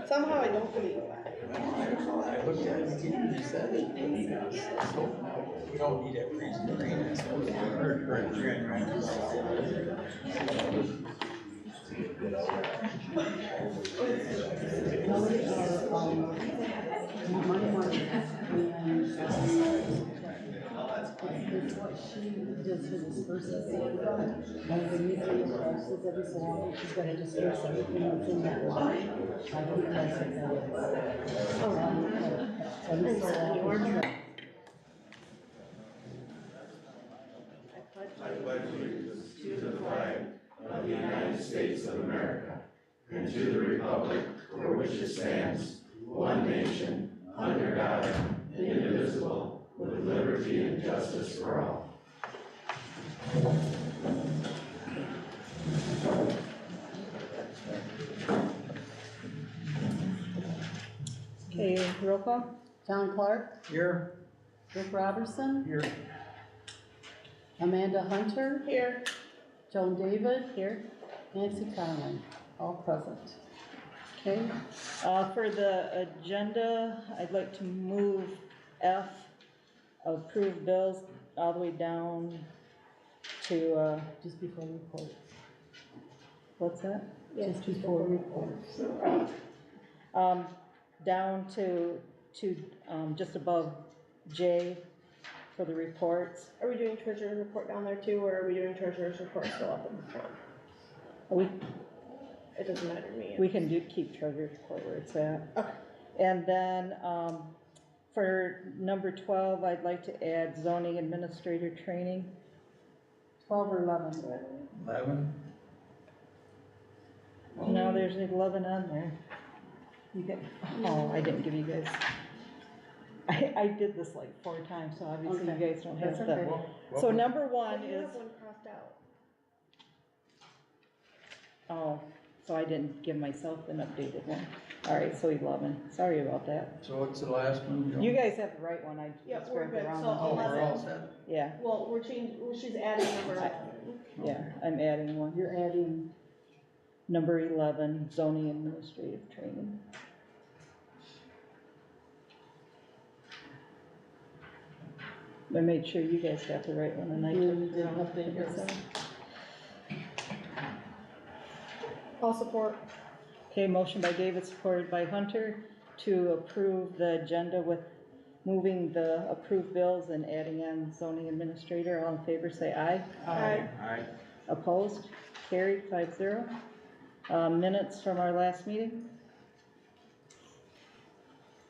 Somehow I don't believe that. I looked at it, you said it. We don't need that freezing rain. It's what she does for this person. And when you do classes every so often, she's gotta disperse everything that's in that line. I think that's what that is. Every so often. I pledge allegiance to the flag of the United States of America and to the republic for which it stands, one nation, under God, indivisible, with liberty and justice for all. Okay, roll call. John Clark, Here. Rick Robertson, Here. Amanda Hunter, Here. Joan David, here, Nancy Conlon, all present. Okay, for the agenda, I'd like to move F, approve bills all the way down to, Just before reports. what's that? Just before reports. Down to just above J for the reports. Are we doing treasurer's report down there too, or are we doing treasurer's report still up in the front? We, It doesn't matter to me. we can keep treasurer's report where it's at. Okay. And then, for number 12, I'd like to add zoning administrator training. 12 or 11? 11. No, there's 11 on there. You get, oh, I didn't give you guys. I did this like 4 times, so obviously you Okay. guys don't have That's stuff. okay. So number 1 You is, have one crossed out. oh, so I didn't give myself an updated one. All right, so 11, sorry about that. So what's the last one? Joan? You guys have the right one, I Yep, just we're grabbed the good. wrong So one. Oh, we're all 11. set. Yeah, Well, she's adding number 11. yeah, I'm adding one. You're adding, Number 11, zoning administrative training. I made sure you guys got the right one, and I You took did update yours. myself. I'll support. Okay, motion by David, supported by Hunter, to approve the agenda with moving the approved bills and adding on zoning administrator. All in favor, say aye. Aye. Aye. Opposed? Carried, 5-0. Minutes from our last meeting.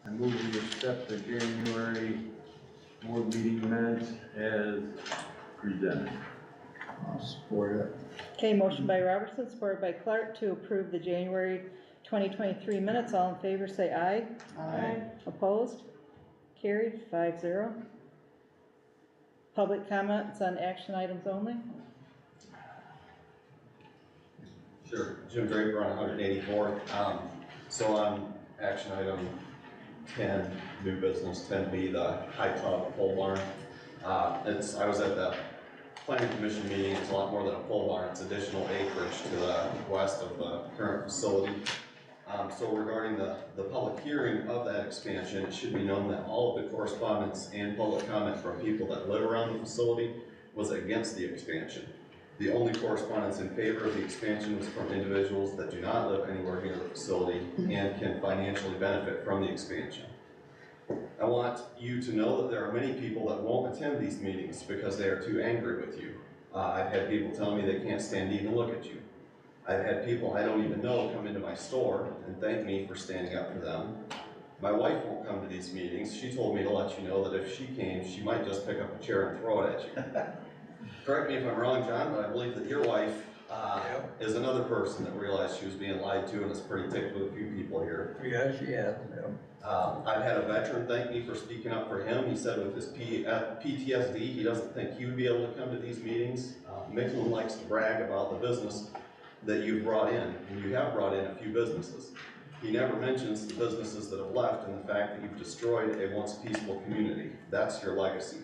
I move we accept the January board meeting minutes as presented. I'll support it. Okay, motion by Robertson, supported by Clark, to approve the January 2023 minutes. All in favor, say aye. Aye. Opposed? Carried, 5-0. Public comments on action items only. Sure, Jim Draper on 184th. So on action item 10, new business, 10B, the high club pole barn. I was at the planning commission meeting. It's a lot more than a pole barn. It's additional acreage to the west of the current facility. So regarding the public hearing of that expansion, it should be known that all of the correspondence and public comment from people that live around the facility was against the expansion. The only correspondence in favor of the expansion was from individuals that do not live anywhere near the facility and can financially benefit from the expansion. I want you to know that there are many people that won't attend these meetings because they are too angry with you. I've had people tell me they can't stand to even look at you. I've had people I don't even know come into my store and thank me for standing up for them. My wife won't come to these meetings. She told me to let you know that if she came, she might just pick up a chair and throw it at you. Correct me if I'm wrong, John, but I believe that your wife is another person that realized she was being lied to and is pretty ticked with a few people here. Yeah, she has, yeah. I've had a veteran thank me for speaking up for him. He said with his PTSD, he doesn't think he would be able to come to these meetings. Midland likes to brag about the business that you've brought in, and you have brought in a few businesses. He never mentions the businesses that have left and the fact that you've destroyed a once peaceful community. That's your legacy.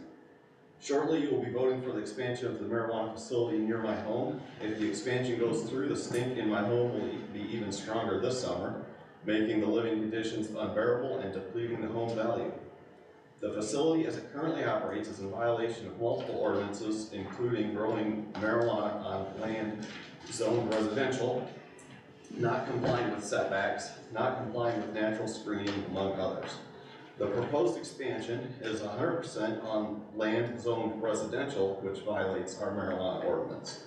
Shortly, you will be voting for the expansion of the marijuana facility near my home. If the expansion goes through, the stink in my home will be even stronger this summer, making the living conditions unbearable and depleting the home value. The facility as it currently operates is in violation of multiple ordinances, including growing marijuana on land zoned residential, not complying with setbacks, not complying with natural screening, among others. The proposed expansion is 100% on land zoned residential, which violates our marijuana ordinance.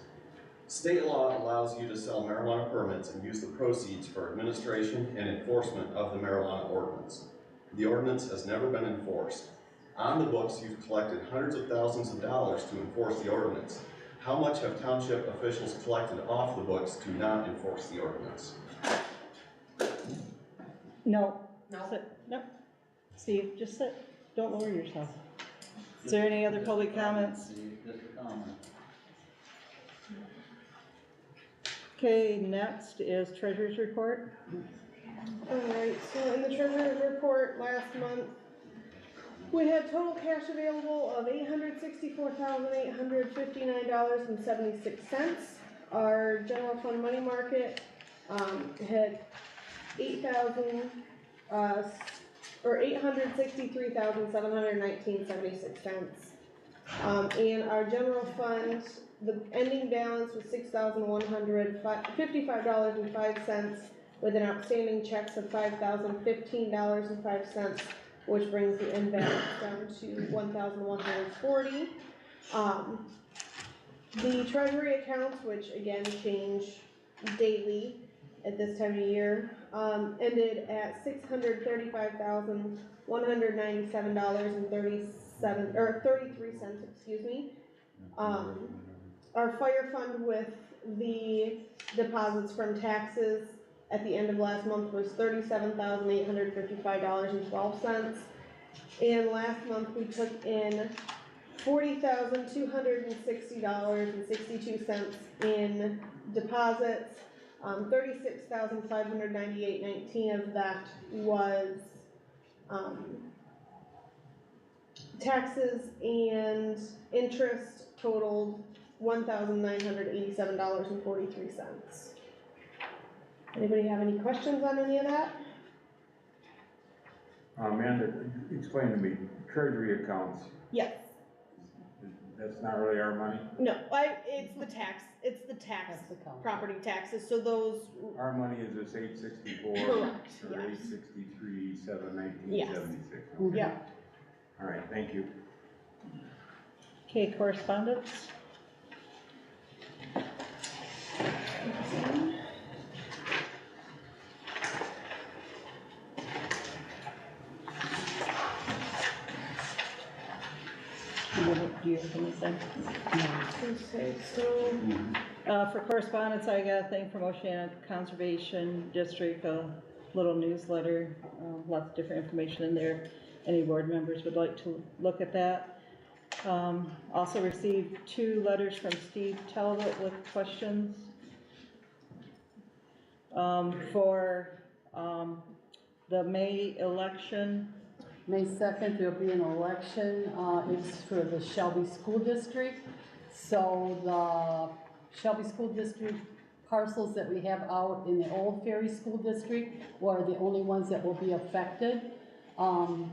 State law allows you to sell marijuana permits and use the proceeds for administration and enforcement of the marijuana ordinance. The ordinance has never been enforced. On the books, you've collected hundreds of thousands of dollars to enforce the ordinance. How much have township officials collected off the books to not enforce the ordinance? No. Sit. No. Steve, just sit. Don't lower yourself. Is there any other public comments? Just a comment. Okay, next is treasurer's report. Alright, so in the treasurer's report last month, we had total cash available of $864,859.76. Our general fund money market, had $863,719.76. And our general fund, the ending balance was $6,155.05, with an outstanding checks of $5,015.05, which brings the end balance down to $1,140. The treasury accounts, which again change daily at this time of year, ended at $635,197.33, excuse me. Our fire fund with the deposits from taxes at the end of last month was $37,855.12. And last month we took in $40,260.62 in deposits. $36,598.19 of that was taxes, and interest totaled $1,987.43. Anybody have any questions on any of that? Amanda, explain to me, treasury accounts, Yes. that's not really our money? No, it's the tax That's the count. property taxes, so those, Our money is this 864 correct, or yes. 863, 719, Yes. 76. Yeah. All right, thank you. Okay, correspondence. Do you have anything? Okay, so, For correspondence, I got a thing from Oceana Conservation District, a little newsletter, lots of different information in there. Any board members would like to look at that. Also received 2 letters from Steve Talbot with questions for the May election. May 2nd, there'll be an election, it's for the Shelby School District. So the Shelby School District parcels that we have out in the Old Ferry School District are the only ones that will be affected. And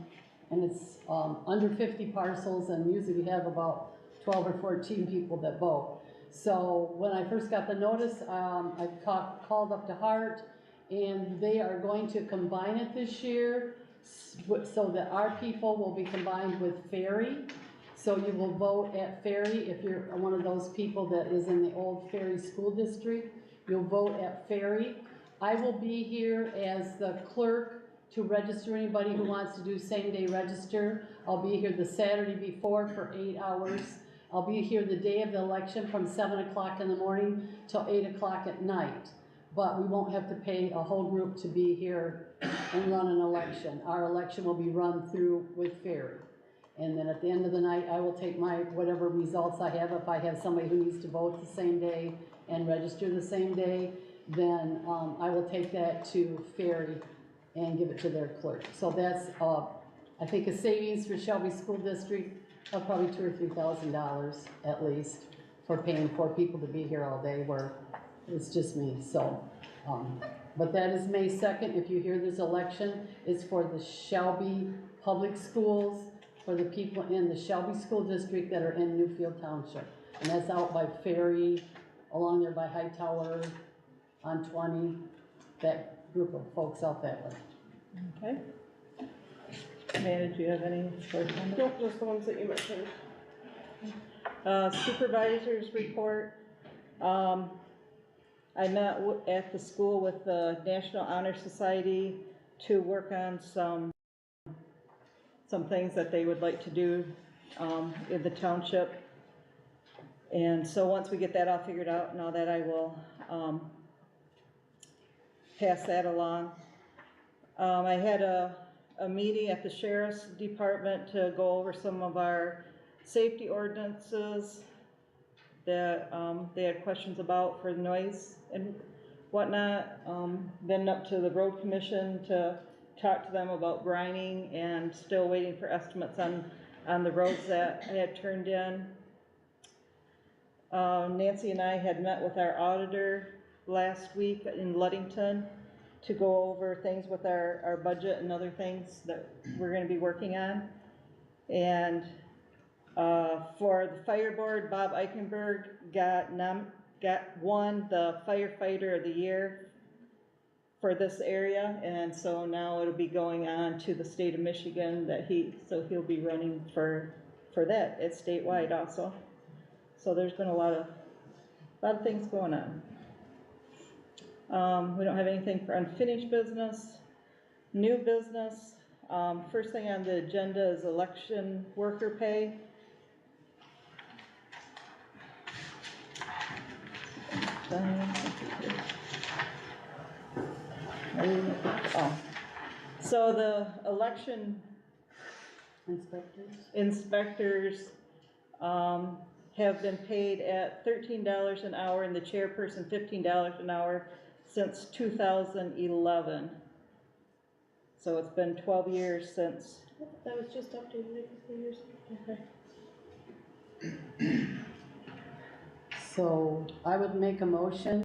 it's under 50 parcels, and usually we have about 12 or 14 people that vote. So when I first got the notice, I called up to Hart, and they are going to combine it this year, so that our people will be combined with Ferry. So you will vote at Ferry. If you're one of those people that is in the Old Ferry School District, you'll vote at Ferry. I will be here as the clerk to register anybody who wants to do same-day register. I'll be here the Saturday before for 8 hours. I'll be here the day of the election from 7 o'clock in the morning till 8 o'clock at night. But we won't have to pay a whole group to be here and run an election. Our election will be run through with Ferry. And then at the end of the night, I will take my, whatever results I have. If I have somebody who needs to vote the same day and register the same day, then I will take that to Ferry and give it to their clerk. So that's, I think, a savings for Shelby School District of probably $2,000 or $3,000 at least for paying 4 people to be here all day, where it's just me. So, but that is May 2nd. If you hear this election, it's for the Shelby Public Schools, for the people in the Shelby School District that are in Newfield Township. And that's out by Ferry, along there by Hightower, on 20, that group of folks out that way. Okay. Amanda, do you have any correspondence? Nope, just the ones that you mentioned. Supervisors report. I met at the school with the National Honor Society to work on some things that they would like to do in the township. And so once we get that all figured out and all that, I will pass that along. I had a meeting at the Sheriff's Department to go over some of our safety ordinances that they had questions about for noise and whatnot. Been up to the road commission to talk to them about brining, and still waiting for estimates on the roads that I had turned in. Nancy and I had met with our auditor last week in Ludington to go over things with our budget and other things that we're going to be working on. And for the fire board, Bob Eichenberg won the firefighter of the year for this area, and so now it'll be going on to the state of Michigan so he'll be running for that. It's statewide also. So there's been a lot of things going on. We don't have anything for unfinished business. New business, first thing on the agenda is election worker pay. So the election inspectors have been paid at $13 an hour and the chairperson $15 an hour since 2011. So it's been 12 years since. That was just updated a couple years ago. Okay. So I would make a motion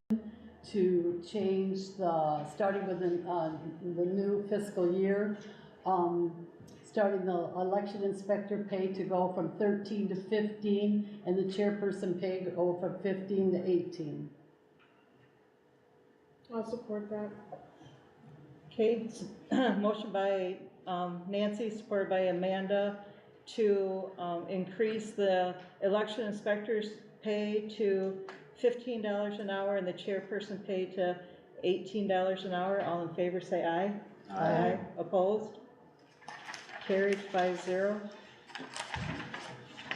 to change starting with the new fiscal year, starting the election inspector pay to go from 13 to 15, and the chairperson pay to go from 15 to 18. I'll support that. Okay, motion by Nancy, supported by Amanda, to increase the election inspector's pay to $15 an hour and the chairperson pay to $18 an hour. All in favor say aye. Aye. Opposed? Carried 5-0.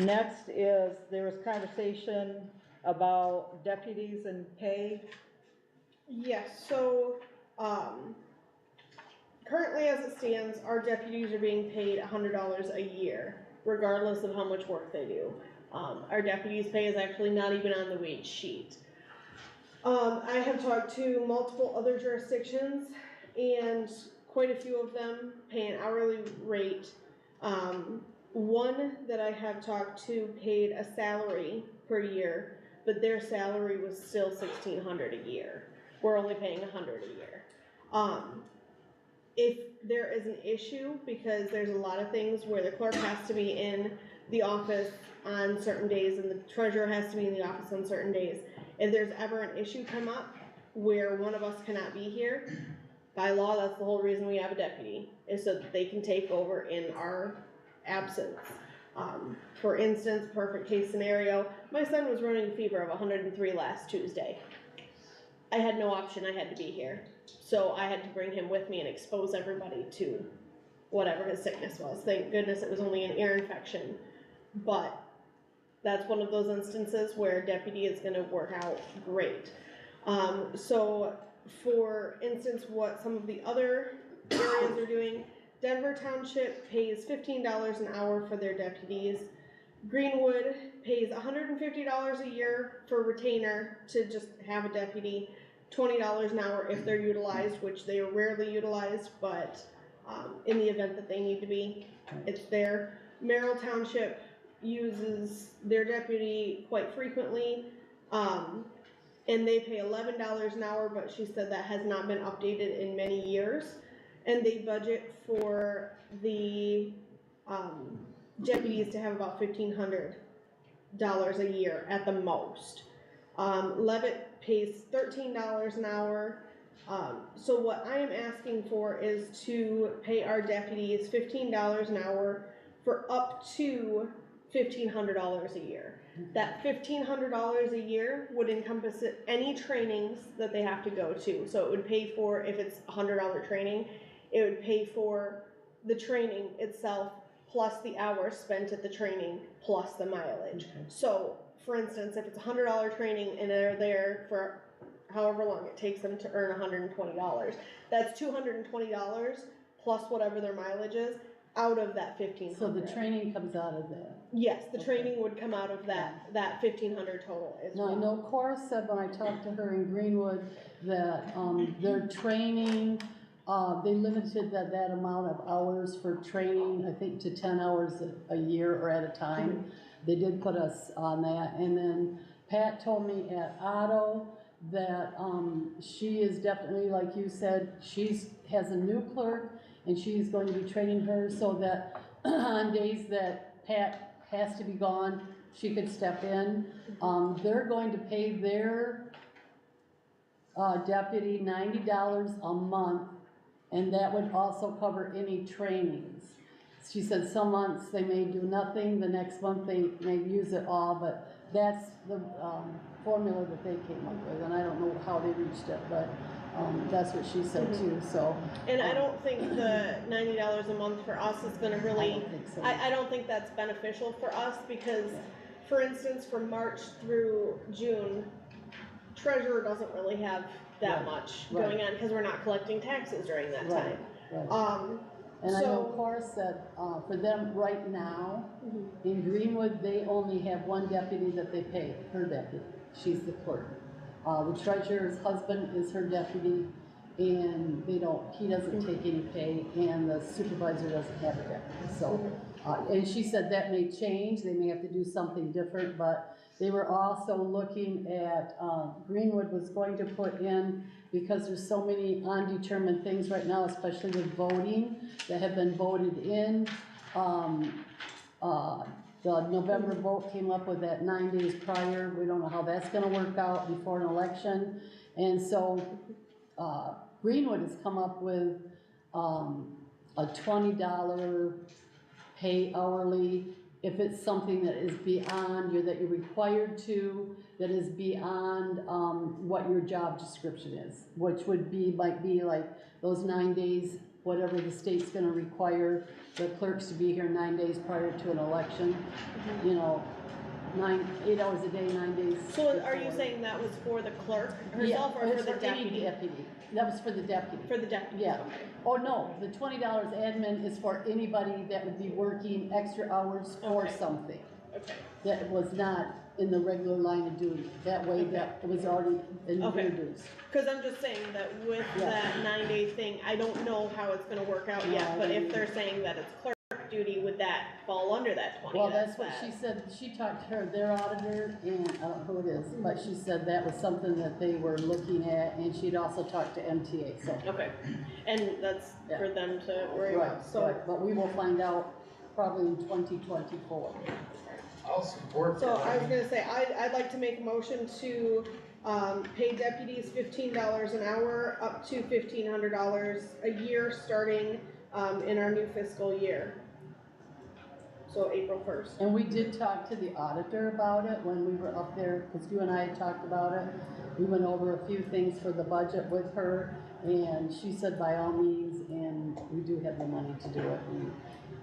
Next is, there was conversation about deputies and pay. Yes, so, currently as it stands, our deputies are being paid $100 a year, regardless of how much work they do. Our deputies' pay is actually not even on the wage sheet. I have talked to multiple other jurisdictions, and quite a few of them pay an hourly rate. One that I have talked to paid a salary per year, but their salary was still $1,600 a year. We're only paying $100 a year. If there is an issue, because there's a lot of things where the clerk has to be in the office on certain days and the treasurer has to be in the office on certain days, if there's ever an issue come up where one of us cannot be here, by law, that's the whole reason we have a deputy, is so that they can take over in our absence. For instance, perfect case scenario, my son was running a fever of 103 last Tuesday. I had no option, I had to be here. So I had to bring him with me and expose everybody to whatever his sickness was. Thank goodness it was only an ear infection. But that's one of those instances where a deputy is gonna work out great. So for instance, what some of the other areas are doing, Denver Township pays $15 an hour for their deputies. Greenwood pays $150 a year for retainer to just have a deputy, $20 an hour if they're utilized, which they are rarely utilized, but in the event that they need to be, it's there. Merrill Township uses their deputy quite frequently, and they pay $11 an hour, but she said that has not been updated in many years. And they budget for the deputies to have about $1,500 a year at the most. Levitt pays $13 an hour. So what I am asking for is to pay our deputies $15 an hour for up to $1,500 a year. That $1,500 a year would encompass any trainings that they have to go to. So it would pay for, if it's $100 training, it would pay for the training itself plus the hours spent at the training plus the mileage. So for instance, if it's $100 training and they're there for however long it takes them to earn $120, that's $220 plus whatever their mileage is out of that $1,500. So the training comes out of that? Yes, the Okay. training would come out of that $1,500 total as Now, well. I know Cora said when I talked to her in Greenwood that, their training, they limited that amount of hours for training, I think to 10 hours a year or at a time. They did put us on that, and then Pat told me at Otto that, she is definitely, like you said, has a new clerk, and she's going to be training her so that on days that Pat has to be gone, she could step in. They're going to pay their deputy $90 a month, and that would also cover any trainings. She said some months they may do nothing, the next month they may use it all, but that's the formula that they came up with, and I don't know how they reached it, but that's what she said too, so. And I don't think the $90 a month for us is gonna really, I don't think so. I don't think that's beneficial for us because, for instance, from March through June, treasurer doesn't really have that Right, much right. going on because we're not collecting taxes during that Right, time. right. And I know So- Cora said, for them right now, Mhm. in Greenwood, they only have one deputy that they pay, her deputy, she's the clerk. The treasurer's husband is her deputy, and he doesn't take any pay, and the supervisor doesn't have a deputy, so. And she said that may change, they may have to do something different, but they were also looking at, Greenwood was going to put in, because there's so many undetermined things right now, especially with voting, that have been voted in. The November vote came up with that 9 days prior, we don't know how that's gonna work out before an election. And so, Greenwood has come up with, a $20 pay hourly, if it's something that is beyond, that you're required to, that is beyond, what your job description is, which might be like those 9 days, whatever the state's gonna require the clerks to be here 9 days prior to an election, 8 hours a day, 9 days. So are you before. saying that was for the clerk Yeah, herself or it's for the any deputy? deputy, that was for the deputy. For the deputy, Yeah. okay. Oh, no, the $20 admin is for anybody that would be working extra hours for Okay. something Okay. that was not in the regular line of duty. That way, that was already Okay. introduced. Cause I'm just saying that with Yeah. that 9-day thing, I don't know how it's gonna work out No, yet, I but don't if they're saying that it's clerk duty, would that fall under that 20? Well, that's what bad. she said, she talked to their auditor, and I don't know who it is, but she said that was something that they were looking at, and she'd also talked to MTA, so. Okay, and that's Yeah. for them to worry Right, about, so. right, but we will find out probably in 2024. I'll support So that. I was gonna say, I'd like to make a motion to, pay deputies $15 an hour, up to $1,500 a year, starting, in our new fiscal year. So April 1st. And we did talk to the auditor about it when we were up there, because you and I had talked about it. We went over a few things for the budget with her, and she said by all means, and we do have the money to do it,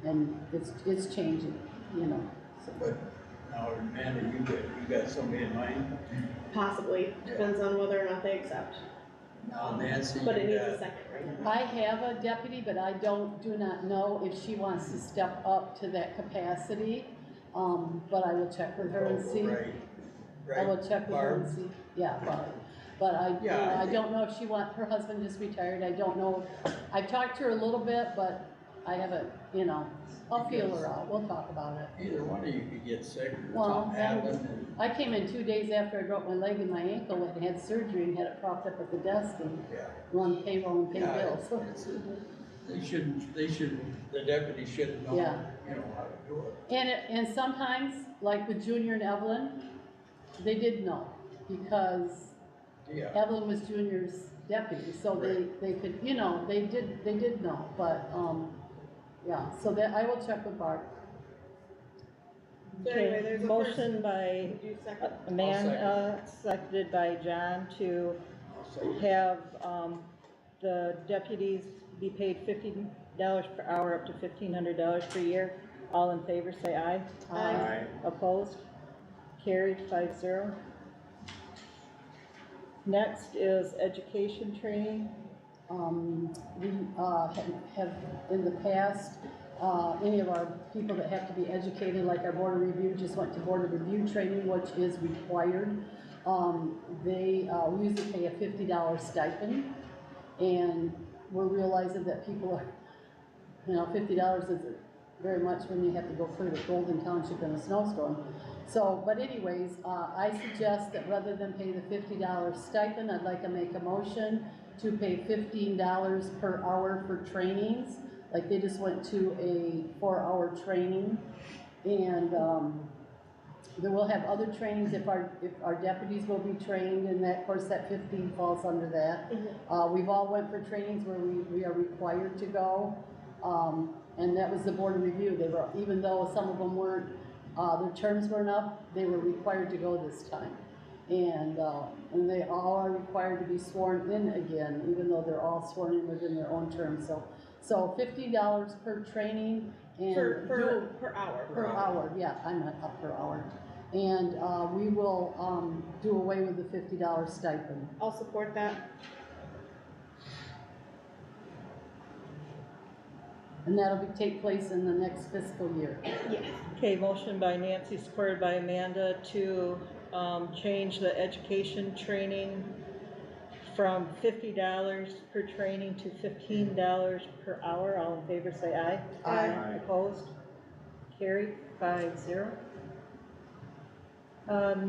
and it's changing, so. But Now, Amanda, you got somebody in mind? Possibly, depends on whether or not they accept, Now, Nancy, but it you needs a got, second, right? I have a deputy, but I do not know if she wants to step up to that capacity. But I will check with her and see. right, I will right, check with her and Barb? see, yeah, Barb. But Yeah, I I don't know if she her husband just retired, I don't know. I've talked to her a little bit, but I haven't, I'll feel her out, we'll talk about it. Either one of you could get sick, or Well, something happen, and, I came in 2 days after I broke my leg and my ankle and had surgery and had it propped up at the desk and yeah. run payroll and pay Yeah, bills. they shouldn't, the deputy shouldn't know, Yeah. how to do it. And sometimes, like with Junior and Evelyn, they did know, because Yeah, Evelyn was Junior's deputy, so they could, they did know, but, yeah, so that, I will check with Barb. So anyway, Okay, there's a motion by Would you second? Amanda, seconded by John to I'll say, have, the deputies be paid $50 per hour up to $1,500 per year. All in favor, say aye. Aye. Opposed? Carried 5-0. Next is education training. We have in the past, any of our people that have to be educated, like our board of review, just went to board of review training, which is required. We usually pay a $50 stipend, and we're realizing that people are, $50 isn't very much when you have to go clear to Golden Township in a snowstorm. So, but anyways, I suggest that rather than pay the $50 stipend, I'd like to make a motion to pay $15 per hour for trainings. Like they just went to a 4-hour training, and then we'll have other trainings if our deputies will be trained, and that, of course, that 15 falls under that. We've all went for trainings where we are required to go, and that was the board of review. They were, even though some of them weren't, their terms weren't up, they were required to go this time. And they all are required to be sworn in again, even though they're all sworn in within their own terms. So $50 per training, and Per hour. per hour, yeah, I'm not up per hour. And we will do away with the $50 stipend. I'll support that. And that'll take place in the next fiscal year. Yes. Okay, motion by Nancy, supported by Amanda to change the education training from $50 per training to $15 per hour. All in favor, say aye. Aye. Opposed? Carried 5-0.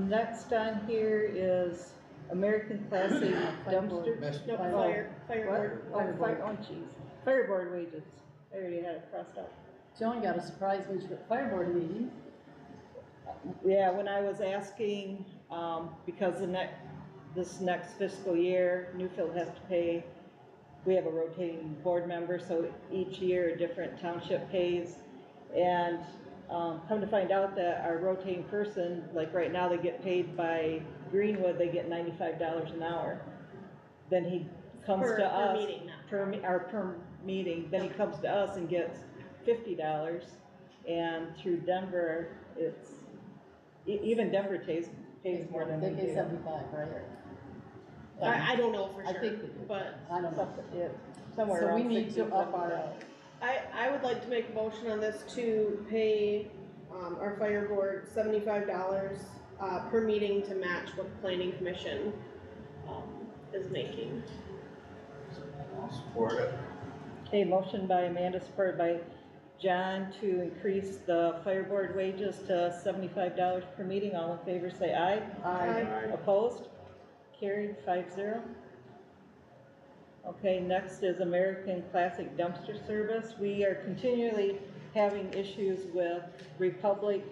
Next on here is American Classic dumpster. Missed Nope, Fire. fire What? board. Oh, oh, jeez. Fire board wages. I already had it crossed out. Joan got a surprise when she was at fire board meeting. Yeah, when I was asking, because this next fiscal year, Newfield has to pay, we have a rotating board member, so each year a different township pays. And come to find out that our rotating person, like right now, they get paid by Greenwood, they get $95 an hour. Then he comes Per to us. meeting now. Per meeting, then he comes to us and gets $50. And through Denver, it's, even Denver pays more than we They pay do. 75, right? I don't know for I sure, think they do. but I don't know. Somewhere So we around need 60, to up our, I would like to make a motion on this to pay, our fire board $75, per meeting to match what the planning commission, is making. I'll support it. Okay, motion by Amanda, supported by John to increase the fire board wages to $75 per meeting. All in favor, say aye. Aye. Opposed? Carried 5-0. Okay, next is American Classic Dumpster Service. We are continually having issues with Republic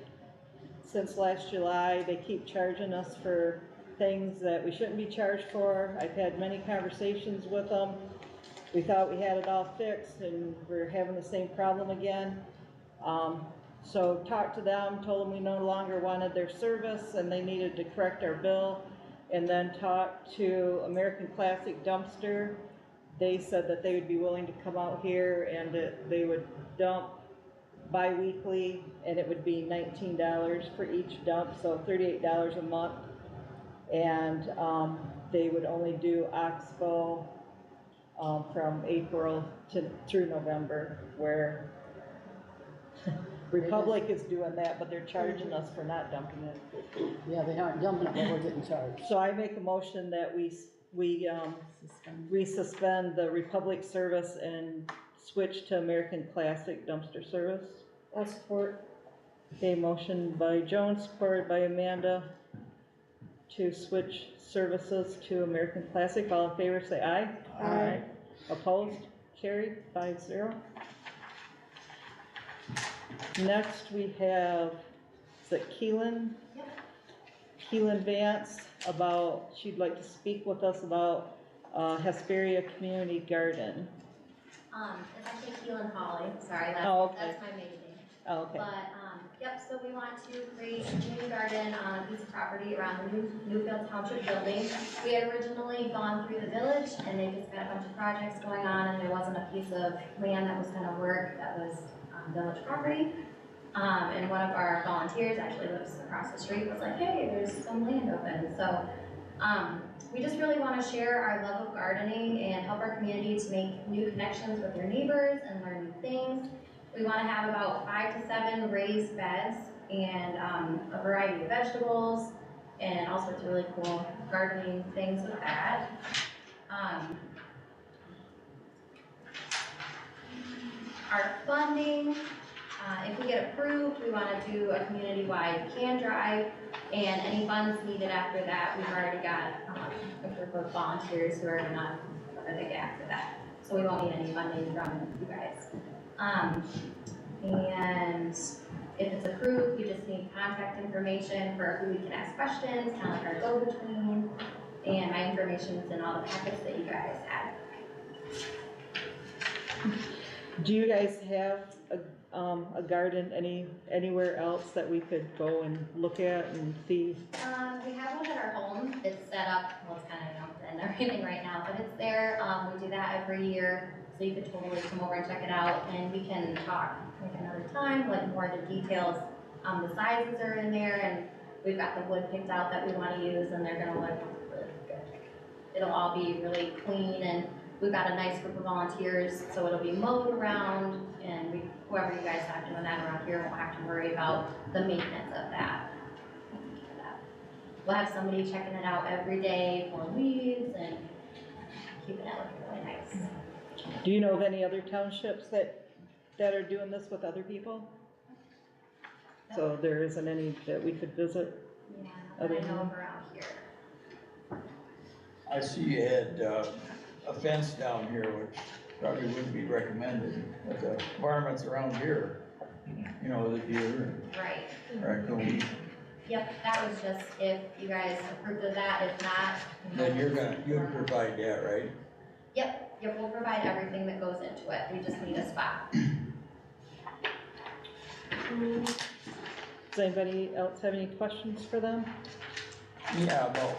since last July. They keep charging us for things that we shouldn't be charged for. I've had many conversations with them. We thought we had it all fixed, and we're having the same problem again. So talked to them, told them we no longer wanted their service and they needed to correct our bill. And then talked to American Classic Dumpster. They said that they would be willing to come out here and that they would dump bi-weekly, and it would be $19 for each dump, so $38 a month. And they would only do Oxbow from April through November, where Republic is doing that, but they're charging us for not dumping it. Yeah, they aren't dumping it, but we're getting charged. So I make a motion that we suspend the Republic service and switch to American Classic dumpster service. I'll support. Okay, motion by Joan, supported by Amanda to switch services to American Classic. All in favor, say aye. Aye. Opposed? Carried, 5-0. Next, we have, is it Keelan? Keelan Vance, she'd like to speak with us about Hesperia Community Garden. It's actually Keelan Holly, sorry, that's my maiden name. Oh, okay. But, yep, so we want to create a community garden on a piece of property around the Newfield Township building. We had originally gone through the village, and they just got a bunch of projects going on, and there wasn't a piece of land that was gonna work that was village property. And one of our volunteers actually lives across the street, was like, hey, there's some land open. So, we just really want to share our love of gardening and help our community to make new connections with their neighbors and learn new things. We want to have about 5 to 7 raised beds and a variety of vegetables and all sorts of really cool gardening things with that. Our funding, if we get approved, we want to do a community-wide can drive, and any funds needed after that, we've already got a group of volunteers who are gonna dig after that. So we won't need any funding from you guys. And if it's approved, we just need contact information for who we can ask questions, kind of like our go-between, and my information's in all the packets that you guys had. Do you guys have a garden anywhere else that we could go and look at and see? We have one at our home. It's set up, well, it's kind of, and everything right now, but it's there. We do that every year, so you could totally come over and check it out, and we can talk like another time, like more of the details. The sizes are in there, and we've got the wood picked out that we want to use, and they're gonna look really good. It'll all be really clean, and we've got a nice group of volunteers, so it'll be mowed around, and whoever you guys have doing that around here won't have to worry about the maintenance of that. We'll have somebody checking it out every day for weeds and keeping it looking really nice. Do you know of any other townships that are doing this with other people? So there isn't any that we could visit? Yeah, that I know of around here. I see you had a fence down here, which probably wouldn't be recommended, but the varmints around here, you know, the deer Right. and raccoon, Yep, that was just if you guys approved of that. If not, then you'd provide that, right? Yep, we'll provide everything that goes into it. We just need a spot. Does anybody else have any questions for them? Yeah, about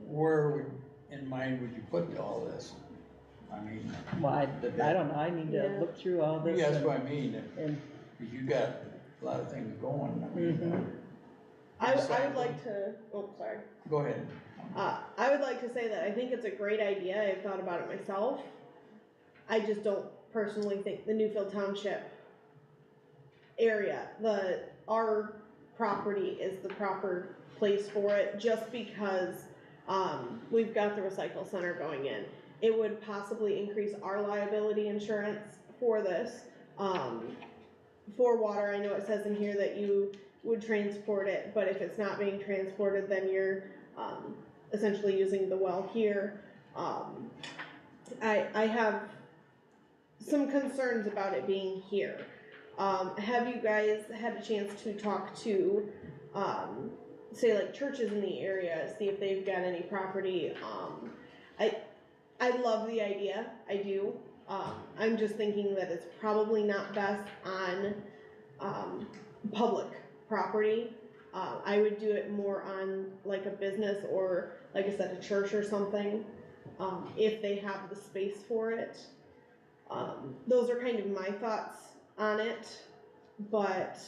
where in mind would you put all this? I mean. Well, I don't know, I need to Yeah. look through all this. Yeah, that's what I mean, And, if you got a lot of things going, I mean. I would like to, oh, sorry. Go ahead. I would like to say that I think it's a great idea. I've thought about it myself. I just don't personally think the Newfield Township area, our property is the proper place for it, just because, we've got the recycle center going in. It would possibly increase our liability insurance for this. For water, I know it says in here that you would transport it, but if it's not being transported, then you're, essentially using the well here. I have some concerns about it being here. Have you guys had a chance to talk to, say like churches in the area, see if they've got any property? I love the idea, I do. I'm just thinking that it's probably not best on, public property. I would do it more on like a business or, like I said, a church or something, if they have the space for it. Those are kind of my thoughts on it. but,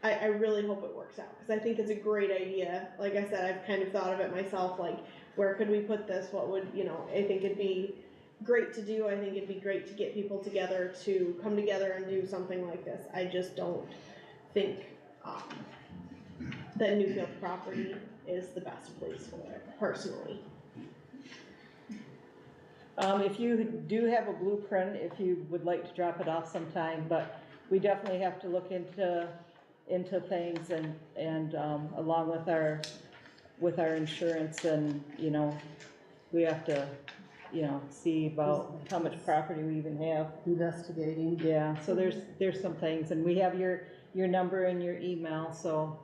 I really hope it works out, cause I think it's a great idea. Like I said, I've kind of thought of it myself, like, where could we put this, what would, I think it'd be great to do, I think it'd be great to get people together, to come together and do something like this. I just don't think, that Newfield property is the best place for it, personally. If you do have a blueprint, if you would like to drop it off sometime, but we definitely have to look into things and along with our insurance and, we have to, see about how much property we even have. Investigating. Yeah, so there's some things, and we have your number and your email, so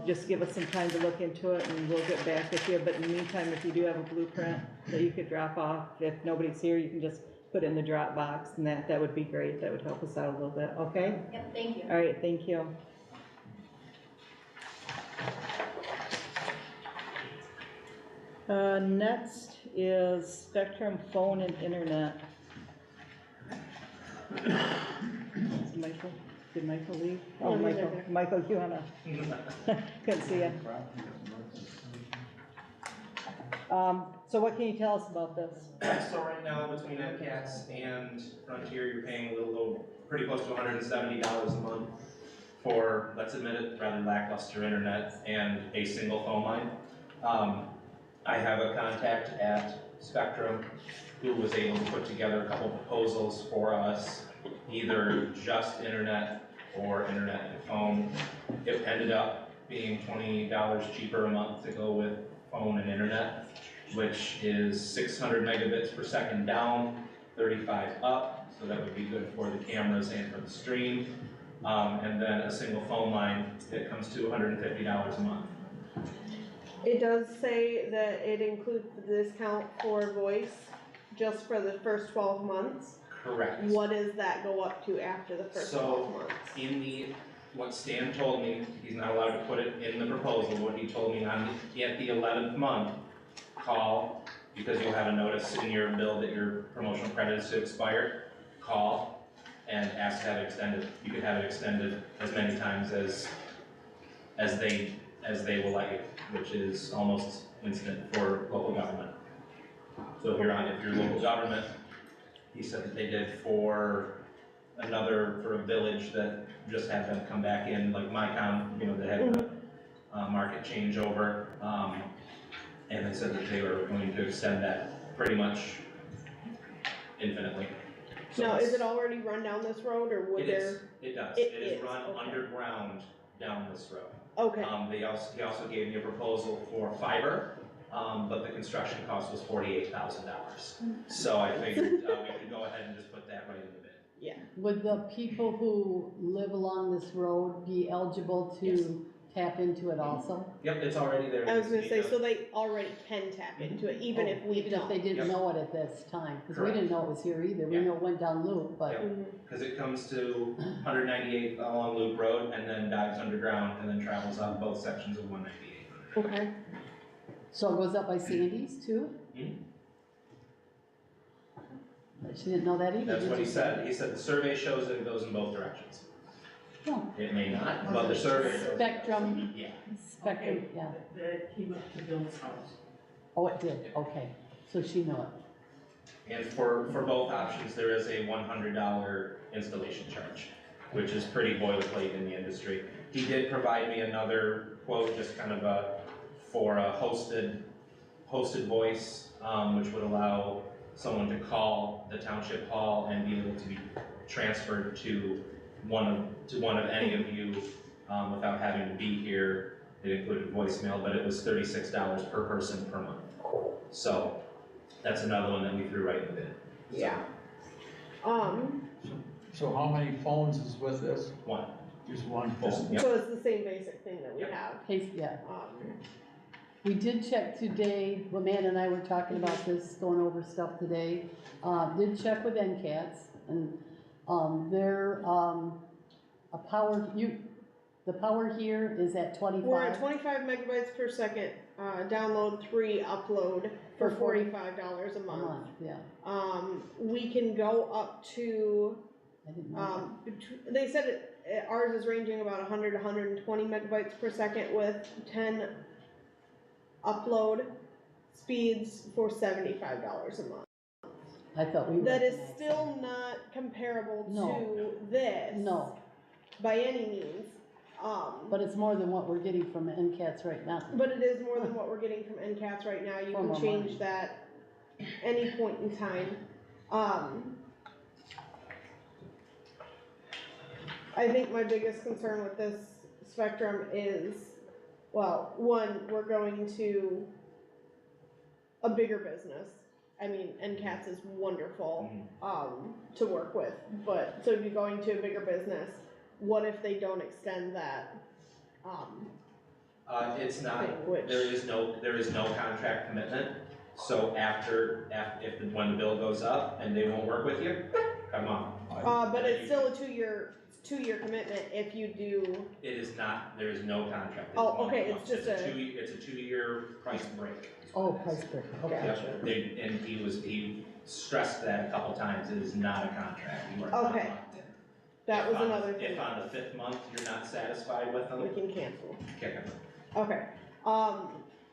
just give us some time to look into it and we'll get back with you. But in the meantime, if you do have a blueprint that you could drop off, if nobody's here, you can just put it in the drop box, and that would be great. That would help us out a little bit, okay? Yep, thank you. All right, thank you. Next is Spectrum Phone and Internet. Is Michael, did Michael leave? Oh, No, he's right Michael, there. you wanna? Couldn't see you. So what can you tell us about this? So right now, between MCAS and Frontier, you're paying a little, pretty close to $170 a month for, let's admit it, rather lackluster internet and a single phone line. I have a contact at Spectrum who was able to put together a couple proposals for us, either just internet or internet and phone. It ended up being $20 cheaper a month to go with phone and internet, which is 600 megabits per second down, 35 up, so that would be good for the cameras and for the stream. And then a single phone line that comes to $150 a month. It does say that it includes the discount for voice just for the first 12 months. Correct. What does that go up to after the first 12 months? What Stan told me, he's not allowed to put it in the proposal, what he told me at the 11th month, call, because you'll have a notice in your bill that your promotional credit is to expire, call and ask to have it extended. You could have it extended as many times as they will let you, which is almost instant for local government. So if you're local government, he said that they did for a village that just had them come back in, like MyCom, they had a market changeover, and they said that they were going to extend that pretty much infinitely. So Now, is it already run down this road, or would there? It does. It It is is, run okay. underground down this road. Okay, He also gave me a proposal for fiber, but the construction cost was $48,000. So I figured we could go ahead and just put that right in the bid. yeah. Would the people who live along this road be eligible Yes. to tap into it also? Yep, it's already there. I was gonna say, so they already can tap into it, even if we Even if they don't. didn't Yep. know it at this time, because we Correct. didn't know it was here either. We Yeah. know it went down Loop, but Yep. Mhm. Because it comes to 198 along Loop Road and then dives underground and then travels on both sections of 198. Okay, so it goes up by Sandy's too? Mhm. She didn't know that either. That's did what he you? said. He said the survey shows that it goes in both directions. Oh. It may not, but the survey shows. Spectrum. Yeah. Spectrum, yeah. That came up to Bill's house. Oh, it did, okay. So she knew it. And for both options, there is a $100 installation charge, which is pretty boilerplate in the industry. He did provide me another quote, just kind of for a hosted voice, which would allow someone to call the township hall and be able to be transferred to one of any of you without having to be here. It included voicemail, but it was $36 per person per month. So that's another one that we threw right in the bid. yeah. So how many phones is with this? One. Just one phone? Yep. So it's the same basic thing that we Yep. have. Hey, yeah. Um, We did check today, well, Amanda and I were talking about this, going over stuff today. Did check with NCATS, and, the power here is at 25. We're at 25 megabytes per second, download 3, upload for $45 a a month. month, yeah. We can go up to I didn't know. They said ours is ranging about 100 to 120 megabytes per second with 10 upload speeds for $75 a month. I thought we were. That is still not comparable No. to this. No, By any means. but it's more than what we're getting from NCATS right now. But it is more than what we're getting from NCATS right now. You For can more change money. that any point in time. I think my biggest concern with this spectrum is, well, one, we're going to a bigger business. I mean, NCATS is wonderful, to work with, but, so if you're going to a bigger business, what if they don't extend that, It's not, thing, which- there is no contract commitment, so when the bill goes up and they won't work with you, come on. but it's still a two-year commitment if you do, It is not, there is no contract. It's Oh, month okay, to it's month. just a- It's a two-year price break. Oh, price break, okay. Yep, and he stressed that a couple times, it is not a contract. You are not Okay. locked in. that If was on- another thing, If on the 5th month you're not satisfied with them, we can cancel. kick them. Okay,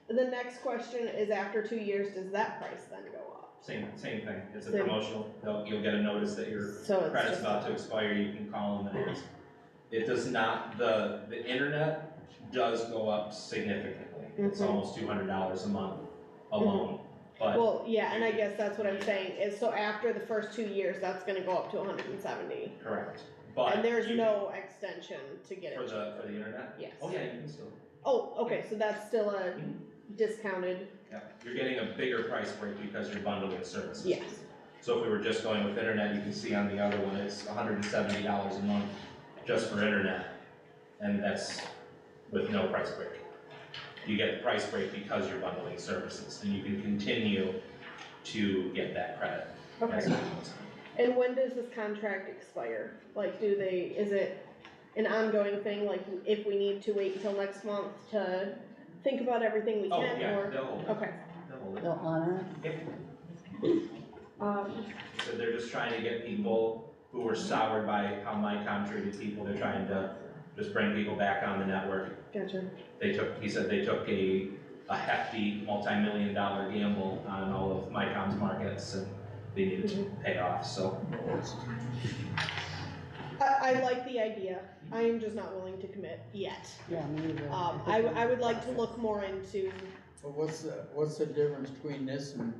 the next question is after 2 years, does that price then go up? Same thing, it's a Same. promotional, you'll get a notice that your So it's credit's just, about to expire, you can call them and ask. It does not, the internet does go up significantly. It's Mhm. almost $200 a month alone, but well, yeah, and I guess that's what I'm saying, is so after the first 2 years, that's gonna go up to 170. correct. But And there's you- no extension to get For it. the internet? Yes. Oh, yeah, you can still, Oh, okay, so that's still a discounted, yeah, you're getting a bigger price break because you're bundling services. yes. So if we were just going with internet, you can see on the other one, it's $170 a month just for internet, and that's with no price break. You get the price break because you're bundling services, and you can continue to get that credit. Okay. as time goes on. And when does this contract expire? Like, is it an ongoing thing, like if we need to wait until next month to think about everything we Oh, can, yeah, or? they'll hold it. Okay, They'll hold it. They'll honor it. Yep. So they're just trying to get people who were soured by how Micom treated people, they're trying to just bring people back on the network. gotcha. He said they took a hefty multi-million-dollar gamble on all of Micom's markets, and they needed to pay off, so. I like the idea, I am just not willing to commit yet. Yeah, me either. I would like to look more into, But what's the difference between this and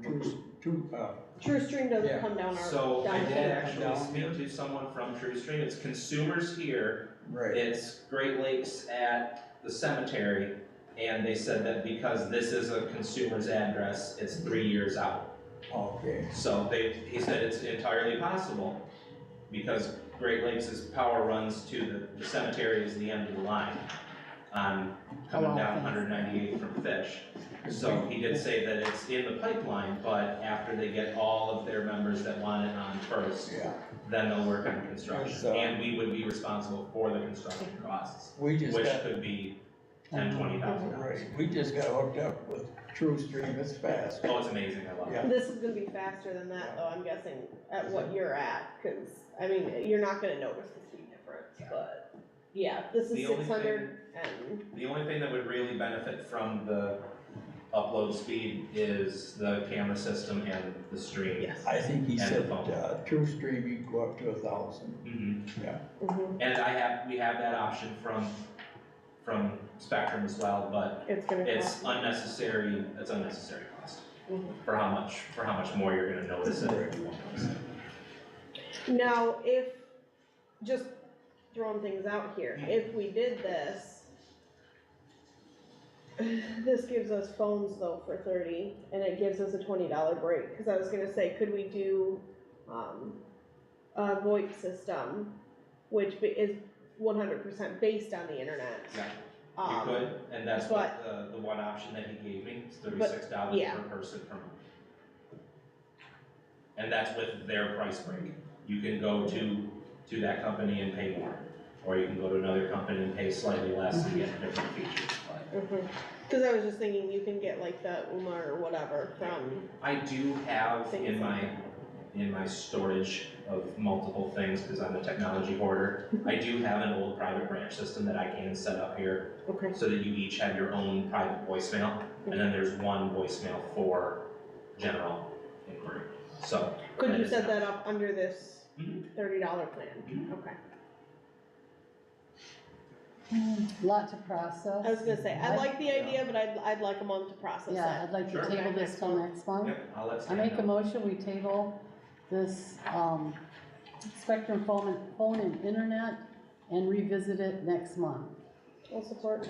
TrueStream doesn't Yeah. come down our, So I down did here. actually Down speak to someone from TrueStream, it's consumers here, right, it's Great Lakes at the cemetery, and they said that because this is a consumer's address, it's 3 years out. okay, So he said it's entirely possible, because Great Lakes' power runs to the cemetery is the end of the line, coming down 198 from Fish. So he did say that it's in the pipeline, but after they get all of their members that want it on first, yeah. then they'll work on construction, So- and we would be responsible for the construction costs, We just which got, could be $10,000-$20,000. right, we just got hooked up with TrueStream, it's fast. Oh, it's amazing, I love it. Yeah. This is gonna be faster than that though, I'm guessing, at what you're at, cause, I mean, you're not gonna notice the speed difference, but, yeah, this is The only 600 and, The only thing that would really benefit from the upload speed is the camera system and the stream. yes. I think he And the said, phone. TrueStream, you can go up to 1,000, Mhm. yeah. Mhm. And we have that option from Spectrum as well, but It's gonna it's cost. unnecessary cost Mhm. for how much more you're gonna notice it. Now, if, just throwing things out here, if we did this gives us phones though for 30, and it gives us a $20 break, cause I was gonna say, could we do, a VoIP system, which is 100% based on the internet? Yeah, you could, and that's what the one option that he gave me, is $36 yeah. per person per month. And that's with their price break. You can go to that company and pay more, or you can go to another company and pay slightly less to get different features. But Cause I was just thinking you can get like the UMA or whatever from, I do have in my in my storage of multiple things, because I'm a technology hoarder. I do have an old private branch system that I can set up here, Okay. so that you each have your own private voicemail, and then there's one voicemail for general inquiry, so. Could you is set not- that up under this Mhm. $30 plan? Okay. Lot to process. I was gonna say, I like the idea, but I'd like a month to process Yeah, that. I'd like to Sure. table this till next month. Yep, I'll let I Stan make a know. motion, we table this, Spectrum phone and internet and revisit it next month. I'll support.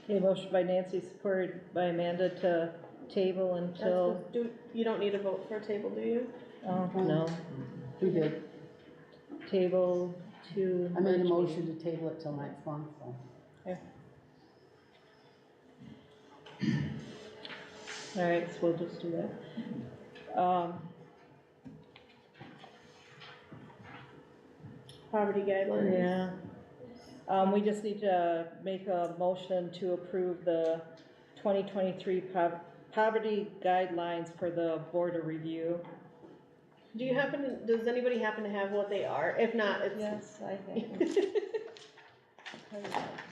Okay, motion by Nancy, supported by Amanda to table until, You don't need a vote for a table, do you? oh, no, We did. table to. I made a March motion to table it till next month, so. All right, so we'll just do that. Poverty guidelines. Yeah. We just need to make a motion to approve the 2023 poverty guidelines for the board of review. Does anybody happen to have what they are? If not, it's. Yes, I think.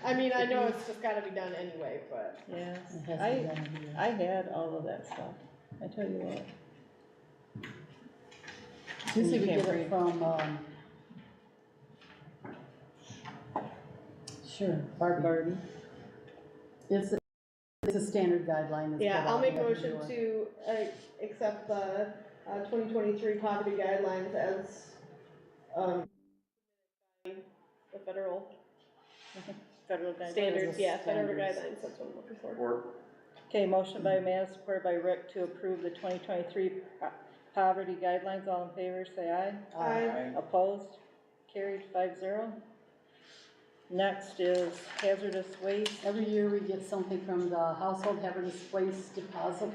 I mean, I know it's just gotta be done anyway, but. Yes, It has to be done every year. I had all of that stuff, I tell you what. Usually we You can't get read. it from, sure, Barbie. It's a standard guideline that's. Yeah, put I'll out make a every motion year. to, accept the, 2023 poverty guidelines as, the federal Federal guidelines. standards, yeah, federal Standards. guidelines, that's what I'm looking for. Or Okay, motion by Amanda, supported by Rick to approve the 2023 poverty guidelines. All in favor, say aye. Aye. Opposed? Carried 5-0. Next is hazardous waste. Every year we get something from the Household Hazardous Waste Deposit,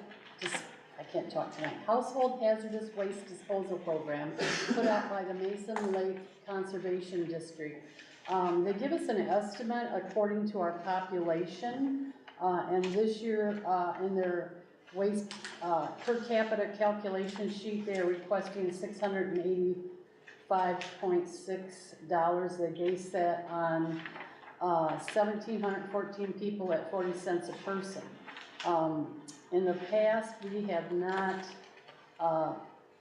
I can't talk tonight. Household Hazardous Waste Disposal Program put out by the Mason Lake Conservation District. They give us an estimate according to our population, and this year, in their waste, per capita calculation sheet, they are requesting $685.6. They base that on 1,714 people at 40 cents a person. In the past, we have not,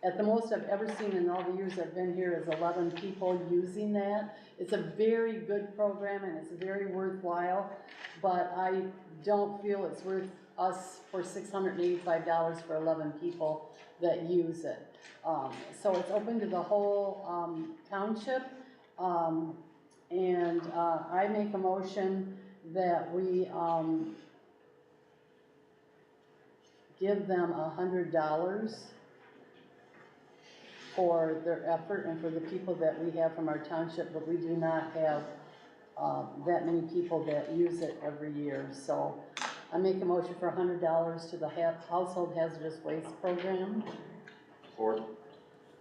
at the most I've ever seen in all the years I've been here is 11 people using that. It's a very good program and it's very worthwhile, but I don't feel it's worth us for $685 for 11 people that use it. So it's open to the whole township, and I make a motion that we give them $100 for their effort and for the people that we have from our township, but we do not have that many people that use it every year. So I make a motion for $100 to the Household Hazardous Waste Program. Support.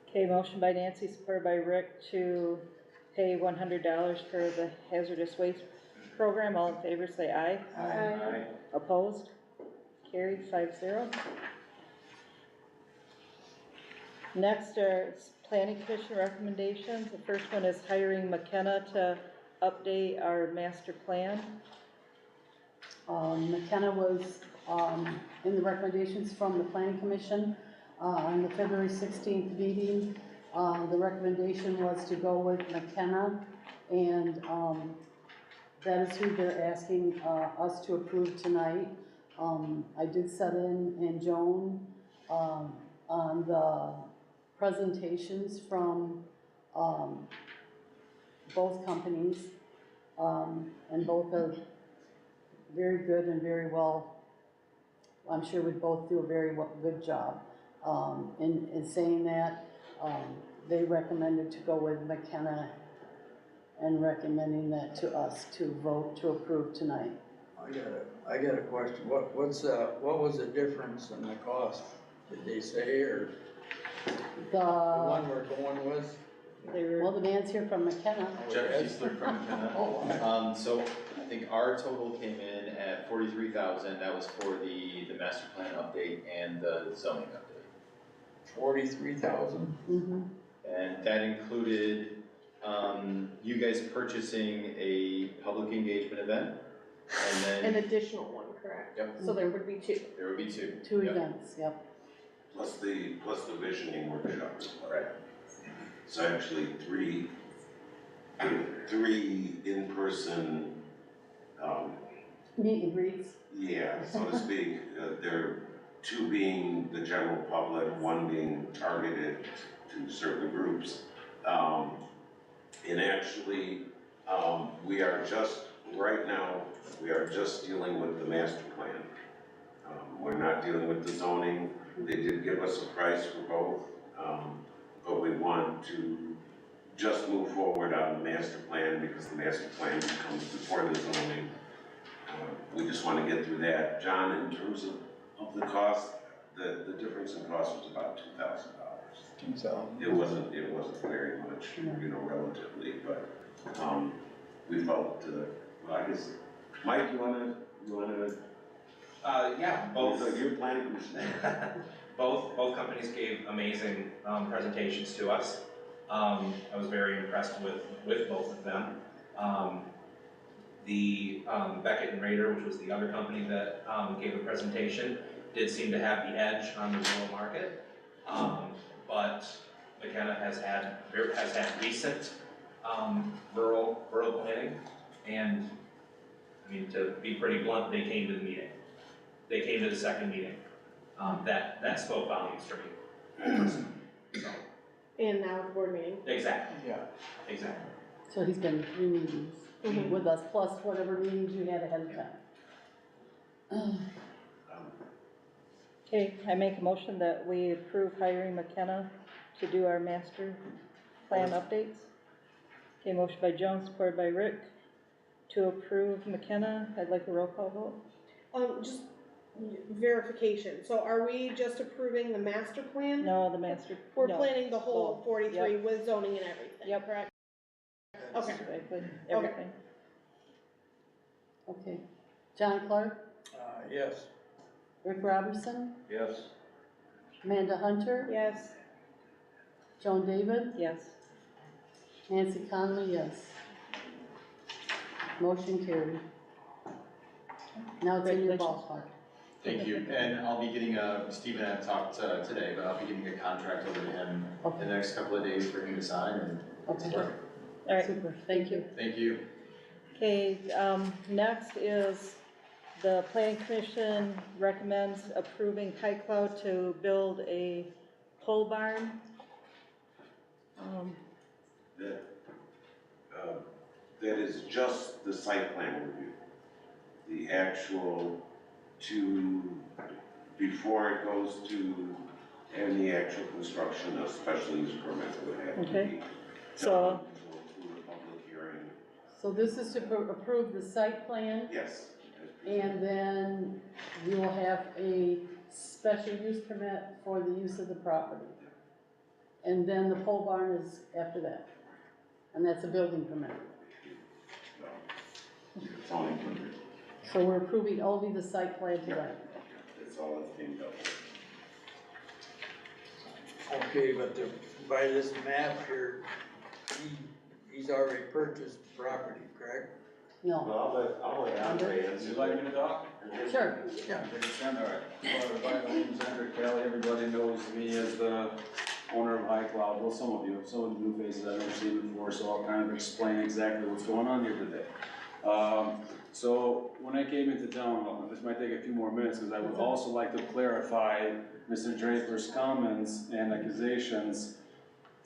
Okay, motion by Nancy, supported by Rick to pay $100 for the hazardous waste program. All in favor, say aye. Aye. Opposed? Carried 5-0. Next are planning commission recommendations. The first one is hiring McKenna to update our master plan. McKenna was in the recommendations from the planning commission on the February 16th meeting. The recommendation was to go with McKenna, and that is who they're asking us to approve tonight. I did set in Joan on the presentations from both companies, and both are very good and very well, I'm sure would both do a very good job. In saying that, they recommended to go with McKenna and recommending that to us to vote to approve tonight. I got a question. What was the difference in the cost? Did they say, or the one we're going with? Well, the man's here from McKenna. Jeff Kiesler from McKenna. So I think our total came in at 43,000. That was for the master plan update and the zoning update. 43,000. Mm-hmm. And that included, you guys purchasing a public engagement event, and An then additional one, correct? Yep. So there would be two. there would be two. Two Yep. events, yep. Plus the visioning workshop as well. Right. So actually three in-person, Meet and greets. yeah, so to speak. There, two being the general public, one being targeted to certain groups. And actually, we are just, right now, we are just dealing with the master plan. We're not dealing with the zoning. They did give us a price for both, but we want to just move forward on the master plan because the master plan comes before the zoning. We just want to get through that. John, in terms of the cost, the difference in cost was about $2,000. 2,000. It wasn't very much, relatively, but, we felt, well, I guess, Mike, you wanna, Yeah, both. you're planning commission. Both companies gave amazing presentations to us. I was very impressed with both of them. The Beckett and Rader, which was the other company that gave a presentation, did seem to have the edge on the rural market. But McKenna has had recent rural planning, and I mean, to be pretty blunt, they came to the meeting. They came to the second meeting. That spoke volumes for me. So, And now the board meeting. exactly, Yeah. exactly. So he's been to 3 meetings with us, plus whatever meetings you had ahead of time. Okay, I make a motion that we approve hiring McKenna to do our master plan updates. Okay, motion by Jones, supported by Rick, to approve McKenna. I'd like a roll call vote. Just verification. So are we just approving the master plan? No, the master. We're no. planning the whole Both. 43 with zoning and everything, Yep. correct? Okay. Exactly, everything. Okay. John Clark, Yes. Rick Robertson, Yes. Amanda Hunter, Yes. Joan David, Yes. Nancy Conley, yes. Motion carried. Now it's in your ballpark. Thank you, and I'll be getting Steve and I have talked today, but I'll be getting a contract over to him in the next couple of days for him to sign and. Okay. All right, Super, thank you. Thank you. okay, next is the planning commission recommends approving High Cloud to build a pole barn. That is just the site plan review. The actual before it goes to any actual construction, a special use permit would have to Okay. be. So, Through a public hearing, So this is to approve the site plan, yes. and then you will have a special use permit for the use of the property. And then the pole barn is after that, and that's a building permit. It's only, So we're approving only the site plan tonight. that's all that's being done. Okay, but by this map here, he's already purchased property, correct? No, Well, I'll let Andre Would answer. you like me to talk? sure. Yeah. All right. Well, everybody, my name's Andrew Kelly. Everybody knows me as the owner of High Cloud. Well, some of you, some of the new faces I've never seen before, so I'll kind of explain exactly what's going on here today. So when I came into town, well, this might take a few more minutes because I would also like to clarify Mr. Draper's comments and accusations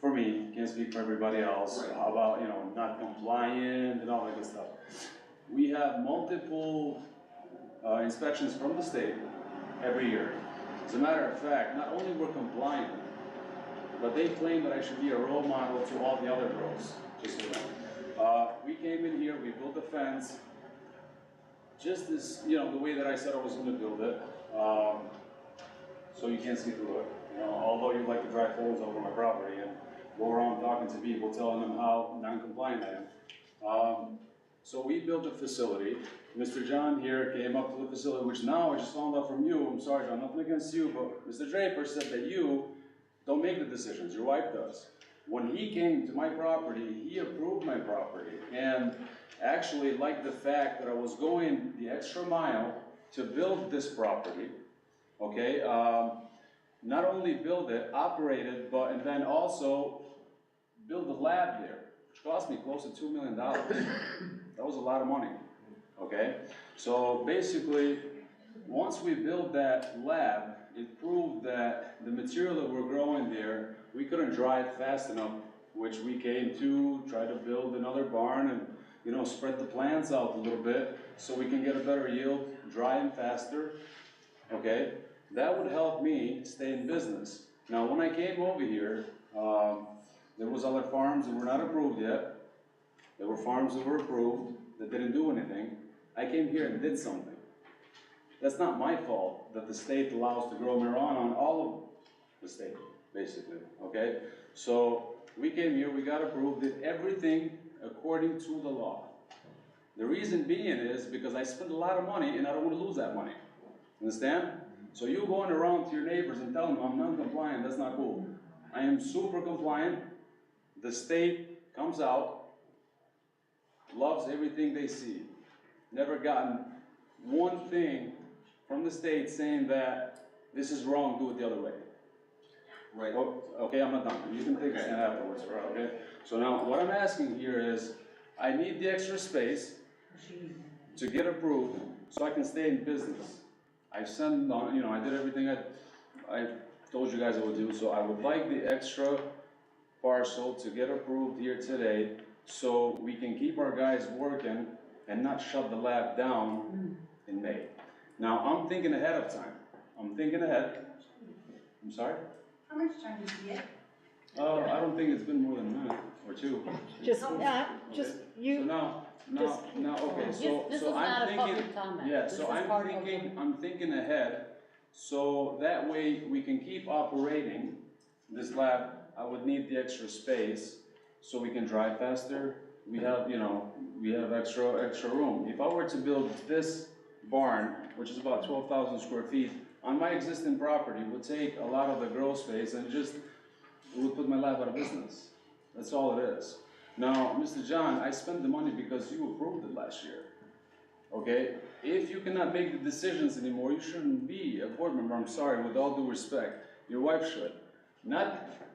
for me, can't speak for everybody else, about, not compliant and all that good stuff. We have multiple inspections from the state every year. As a matter of fact, not only we're compliant, but they claim that I should be a role model to all the other girls, just so you know. We came in here, we built a fence, just as, the way that I said I was gonna build it, so you can't see through it. Although you like to drive phones over my property and go around talking to people, telling them how non-compliant I am. So we built a facility. Mr. John here came up to the facility, which now I just found out from you, I'm sorry John, nothing against you, but Mr. Draper said that you make the decisions, your wife does. When he came to my property, he approved my property, and actually liked the fact that I was going the extra mile to build this property, okay? Not only build it, operate it, and then also build a lab there, which cost me close to $2 million. That was a lot of money, okay? So basically, once we built that lab, it proved that the material that we're growing there, we couldn't dry it fast enough, which we came to try to build another barn and, you know, spread the plants out a little bit so we can get a better yield, dry them faster, okay? That would help me stay in business. Now, when I came over here, there was other farms that were not approved yet. There were farms that were approved that didn't do anything. I came here and did something. That's not my fault that the state allows to grow marijuana on all of the state, basically, okay? So we came here, we got approved, did everything according to the law. The reason being is because I spent a lot of money and I don't want to lose that money. Understand? So you going around to your neighbors and telling them I'm non-compliant, that's not cool. I am super compliant. The state comes out, loves everything they see. Never gotten one thing from the state saying that this is wrong, do it the other way. Right. Oh, okay, I'm not done. You can take a stand afterwards, okay? So now, what I'm asking here is, I need the extra space to get approved so I can stay in business. I sent on, you know, I did everything I told you guys I would do, so I would like the extra parcel to get approved here today so we can keep our guys working and not shut the lab down in May. Now, I'm thinking ahead of time. I'm thinking ahead. I'm sorry? How much time did you get? I don't think it's been more than a minute or two. Just, So you, now, okay, This so is I'm not a thinking, public comment. yeah, This so is part of I'm thinking ahead, so that way we can keep operating this lab. I would need the extra space so we can drive faster. We have, you know, we have extra room. If I were to build this barn, which is about 12,000 square feet, on my existing property, would take a lot of the grow space and just, it would put my lab out of business. That's all it is. Now, Mr. John, I spent the money because you approved it last year, okay? If you cannot make the decisions anymore, you shouldn't be a board member, I'm sorry, with all due respect. Your wife should.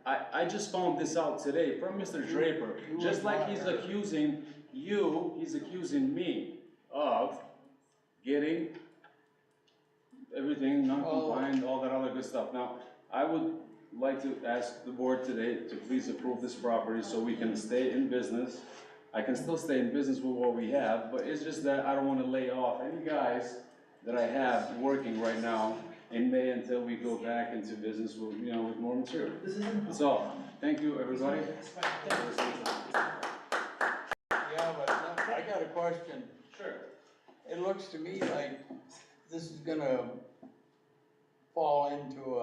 I just found this out today from Mr. Draper. Just like he's accusing you, he's accusing me of getting everything non-compliant, all that other good stuff. Now, I would like to ask the board today to please approve this property so we can stay in business. I can still stay in business with what we have, but it's just that I don't want to lay off any guys that I have working right now in May until we go back into business with, you know, with more material. That's all. Thank you, everybody. Yeah, but I got a question. Sure. It looks to me like this is gonna fall into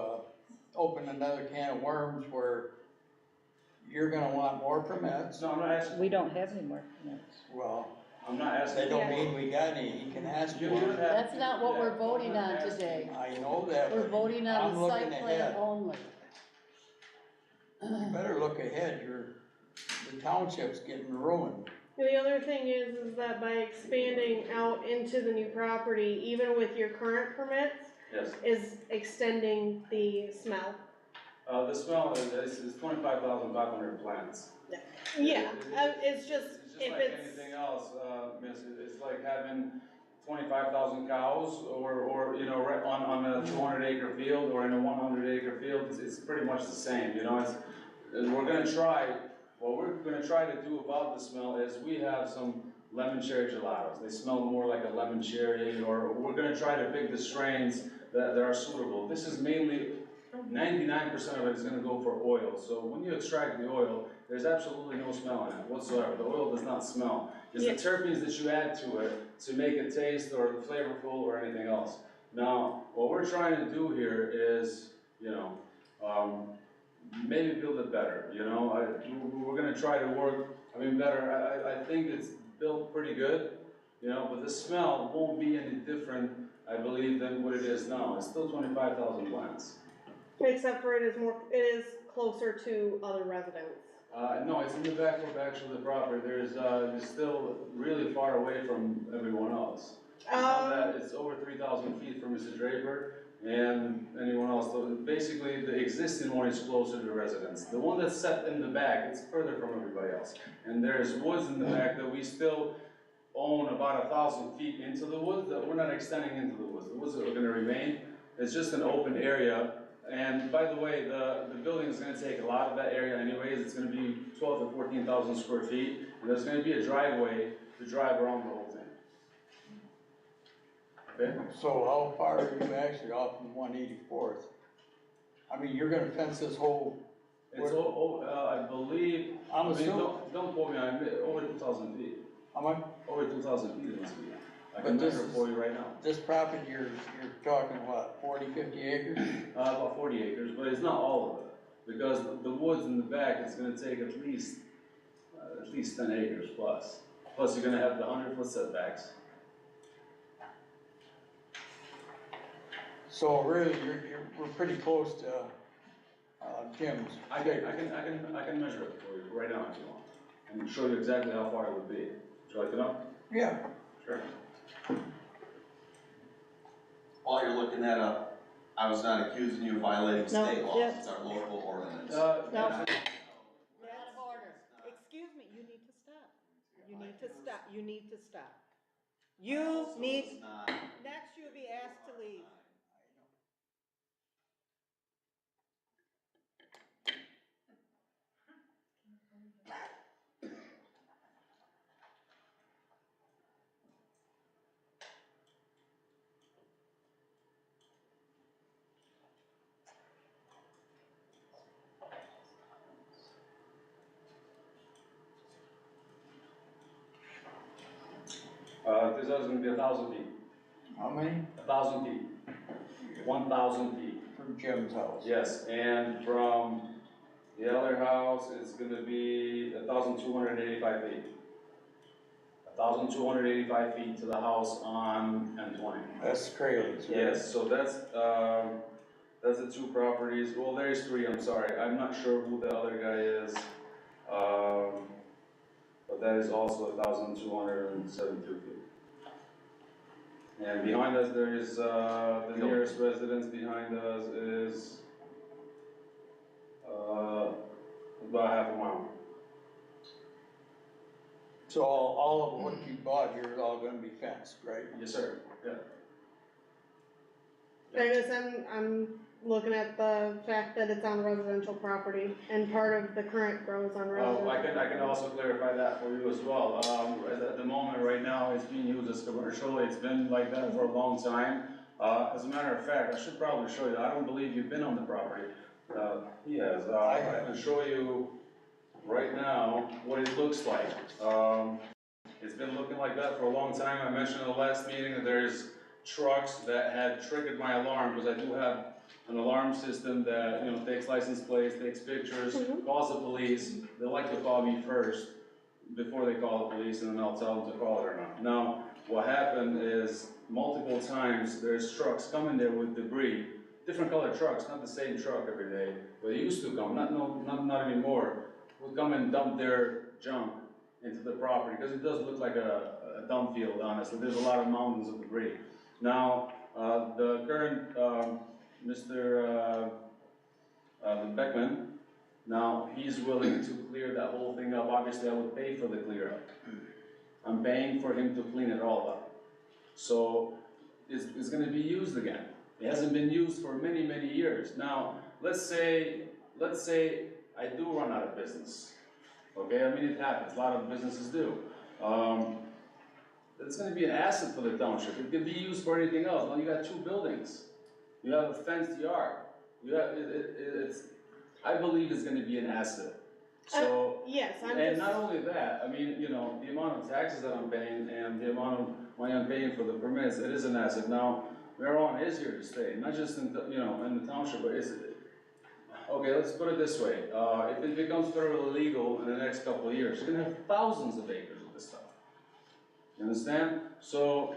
open another can of worms where you're gonna want more permits. No, I'm not asking. we don't have any more permits. Well, I'm not asking. they don't mean we got any, he can ask You one. should have- That's not what we're yeah, voting I'm on asking. today. I know that, We're but voting on I'm the looking site plan ahead. only. You better look ahead, the township's getting ruined. The other thing is that by expanding out into the new property, even with your current permits, Yes. is extending the smell. The smell is 25,500 plants. Yeah, it's just, It's just if like it's, anything else, Miss, it's like having 25,000 cows or, you know, right on a 200 acre field or in a 100 acre field, it's pretty much the same, you know, what we're gonna try to do about the smell is we have some lemon cherry gelatos. They smell more like a lemon cherry, or we're gonna try to pick the strains that are suitable. This is mainly, 99% of it is gonna go for oil. So when you extract the oil, there's absolutely no smell in it whatsoever. The oil does not smell. It's the terpenes that you add to it to make it taste or flavorful or anything else. Now, what we're trying to do here is, you know, maybe build it better, you know? We're gonna try to work, better. I think it's built pretty good, you know, but the smell won't be any different, I believe, than what it is now. It's still 25,000 plants. except for it is closer to other residents? No, it's in the back of actually the property, it's still really far away from everyone else. It's not that, it's over 3,000 feet from Mr. Draper and anyone else, so basically the existing one is closer to the residents. The one that's set in the back, it's further from everybody else. And there's woods in the back that we still own about 1,000 feet into the woods, that we're not extending into the woods are gonna remain. It's just an open area. And by the way, the building is gonna take a lot of that area anyways. It's gonna be 12 to 14,000 square feet. And there's gonna be a driveway to drive around the whole thing. Okay? So how far are you actually off from 184th? I mean, you're gonna fence this whole, It's, I believe, I'm I mean, assuming, don't quote me on it, over 2,000 feet. how much, Over 2,000 feet it must be. I But can this measure it is- for you right now. this property, you're talking what, 40, 50 acres? About 40 acres, but it's not all of it. Because the woods in the back, it's gonna take at least 10 acres plus. Plus you're gonna have the 100-foot setbacks. So really, we're pretty close to, Jim's. I can measure it for you right now if you want. And show you exactly how far it would be. Would you like to know? Yeah. Sure. While you're looking that up, I was not accusing you of violating No, state laws, yeah. it's our local ordinance. No. And I- Out of order. Excuse me, you need to stop. You need to stop, you need to stop. You Also need, was not- next you'll be asked to leave. This is gonna be 1,000 feet. How many? 1,000 feet. 1,000 feet. From Jim's house? Yes, and from the other house, it's gonna be 1,285 feet. 1,285 feet to the house on N20. That's Crayley's, right? Yes, so that's the two properties, well, there's three, I'm sorry, I'm not sure who the other guy is. But that is also 1,272 feet. And behind us, there is, the nearest residence behind us is, about half a mile. So all of what you bought here is all gonna be fenced, right? Yes, sir, yeah. I guess I'm looking at the fact that it's on residential property, and part of the current grows on residential. I can also clarify that for you as well. At the moment, right now, it's being used as commercial, it's been like that for a long time. As a matter of fact, I should probably show you, I don't believe you've been on the property. He has, I can show you right now what it looks like. It's been looking like that for a long time. I mentioned in the last meeting that there's trucks that had triggered my alarm, because I do have an alarm system that, you know, takes license plates, takes pictures, calls the police. They like to call me first before they call the police, and then I'll tell them to call it or not. Now, what happened is multiple times there's trucks coming there with debris, different colored trucks, not the same truck every day, but they used to come, not anymore. Would come and dump their junk into the property, because it does look like a dump field, honestly. There's a lot of mountains of debris. Now, the current Mr. Beckman, now he's willing to clear that whole thing up. Obviously, I would pay for the clear up. I'm paying for him to clean it all up. So it's gonna be used again. It hasn't been used for many, many years. Now, let's say I do run out of business. Okay, I mean, it happens, a lot of businesses do. It's gonna be an asset for the township. It can be used for anything else. Now, you got two buildings. You have a fenced yard. You have, I believe it's gonna be an asset. So, Yes, I'm and just, not only that, I mean, you know, the amount of taxes that I'm paying and the amount of money I'm paying for the permits, it is an asset. Now, marijuana is here to stay, not just in, in the township, but okay, let's put it this way. If it becomes federally legal in the next couple of years, you're gonna have thousands of acres of this stuff. You understand? So,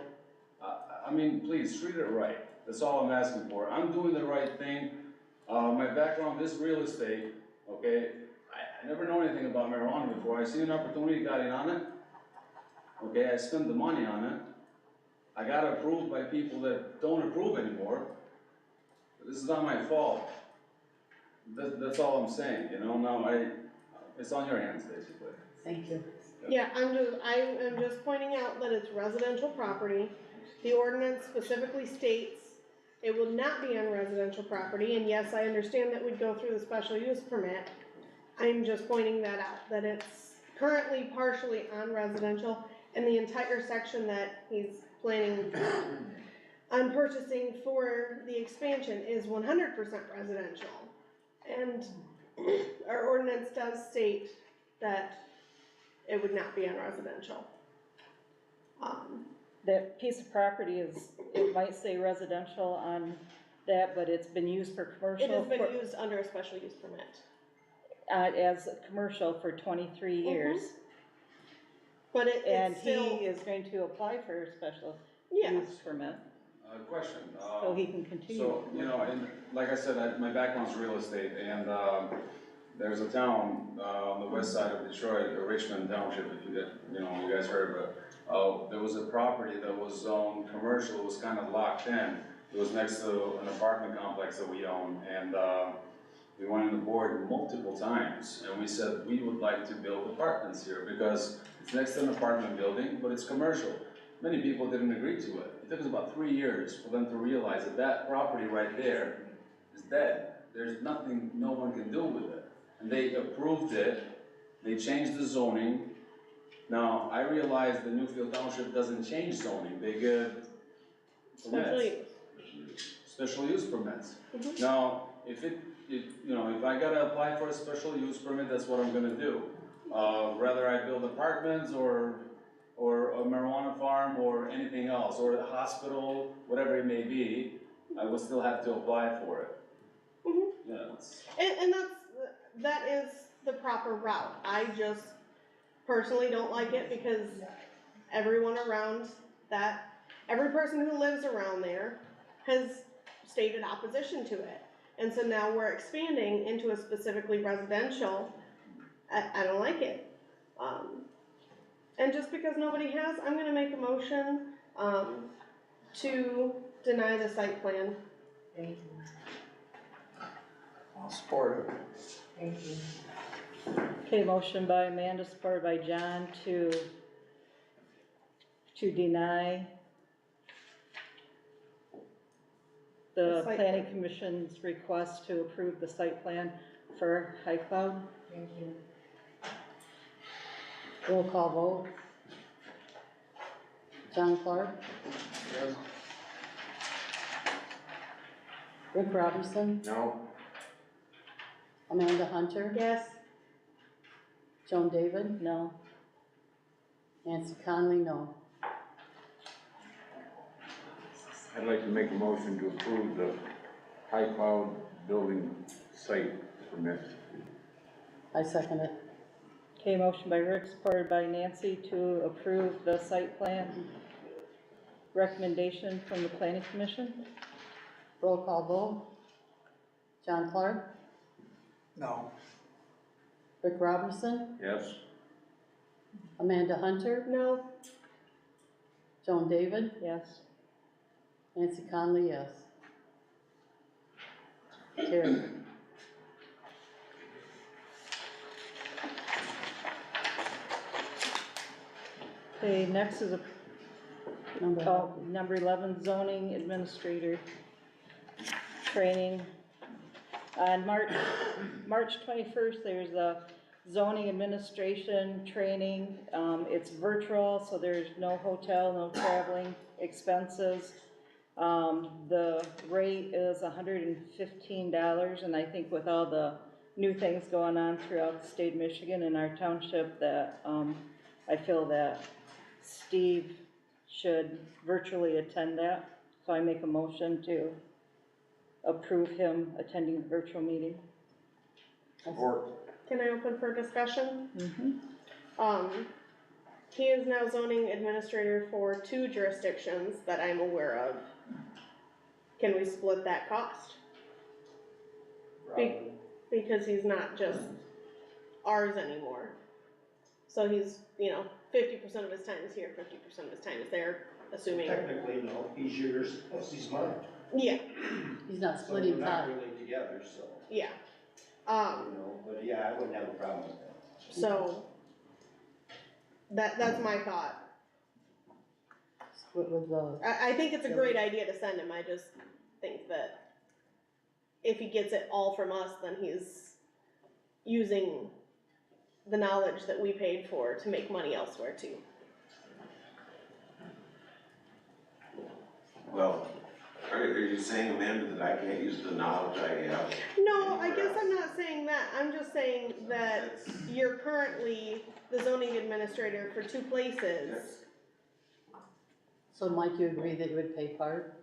I mean, please, treat it right. That's all I'm asking for. I'm doing the right thing. My background is real estate. okay? I never know anything about marijuana before, I see an opportunity, got in on it, okay, I spent the money on it. I got approved by people that don't approve anymore. This is not my fault. That's all I'm saying, you know, now it's on your hands, basically. Thank you. Yeah, I am just pointing out that it's residential property. The ordinance specifically states it will not be on residential property, and yes, I understand that we'd go through the special use permit. I'm just pointing that out, that it's currently partially on residential, and the entire section that he's planning on purchasing for the expansion is 100% residential. And our ordinance does state that it would not be on residential. That piece of property it might say residential on that, but it's been used for commercial. It has been used under a special use permit. As a commercial for 23 years. But And it's he still, is going to apply for a special yes, use permit, Question, so he can continue. so, you know, and like I said, my background's real estate, and, there's a town, on the west side of Detroit, Richmond Township, if you guys heard of it. There was a property that was zoned commercial, it was kind of locked in. It was next to an apartment complex that we own, and, we went on the board multiple times, and we said, we would like to build apartments here, because it's next to an apartment building, but it's commercial. Many people didn't agree to it. It took us about 3 years for them to realize that that property right there is dead. There's nothing no one can do with it. And they approved it, they changed the zoning. Now, I realize the Newfield Township doesn't change zoning, they give special permits, use. special use permits. Mhm. Now, if I gotta apply for a special use permit, that's what I'm gonna do. Whether I build apartments or a marijuana farm or anything else, or a hospital, whatever it may be, I will still have to apply for it. Mhm. Yeah, And that is the proper route. I just personally don't like it because everyone around that, every person who lives around there has stated opposition to it. And so now we're expanding into a specifically residential. I don't like it. And just because nobody has, I'm gonna make a motion, to deny the site plan. Thank you. I'll support it. Thank you. Okay, motion by Amanda, supported by John to deny The the site planning plan. commission's request to approve the site plan for High Cloud. Thank you. Roll call vote. John Clark, Yes. Rick Robinson, No? Amanda Hunter, Yes. Joan David, No. Nancy Conley, no. I'd like to make a motion to approve the High Cloud building site permit. I second it. Okay, motion by Rick, supported by Nancy to approve the site plan recommendation from the planning commission. Roll call vote. John Clark, No. Rick Robinson, Yes? Amanda Hunter, No. Joan David, Yes. Nancy Conley, yes. Carried. Okay, next is Number number 11, zoning administrator training. On March 21st, there's a zoning administration training. It's virtual, so there's no hotel, no traveling expenses. The rate is $115, and I think with all the new things going on throughout the state of Michigan and our township, that I feel that Steve should virtually attend that. So I make a motion to approve him attending the virtual meeting. Support. Can I open for discussion? Mm-hmm. He is now zoning administrator for 2 jurisdictions that I'm aware of. Can we split that cost? because he's not just ours anymore. So he's, 50% of his time is here, 50% of his time is there, assuming, Technically, no, he's yours, plus he's mine. yeah, He's not So splitting we're not time. really together, so, yeah. but yeah, I wouldn't have a problem with that. So, that's my thought. Split with the, I think it's a great idea to send him, I just think that if he gets it all from us, then he's using the knowledge that we paid for to make money elsewhere too. Well, are you saying, Amanda, that I can't use the knowledge I have? No, I guess I'm not saying that, I'm just saying that you're currently the zoning administrator for two places. so Mike, you agree that you would pay part?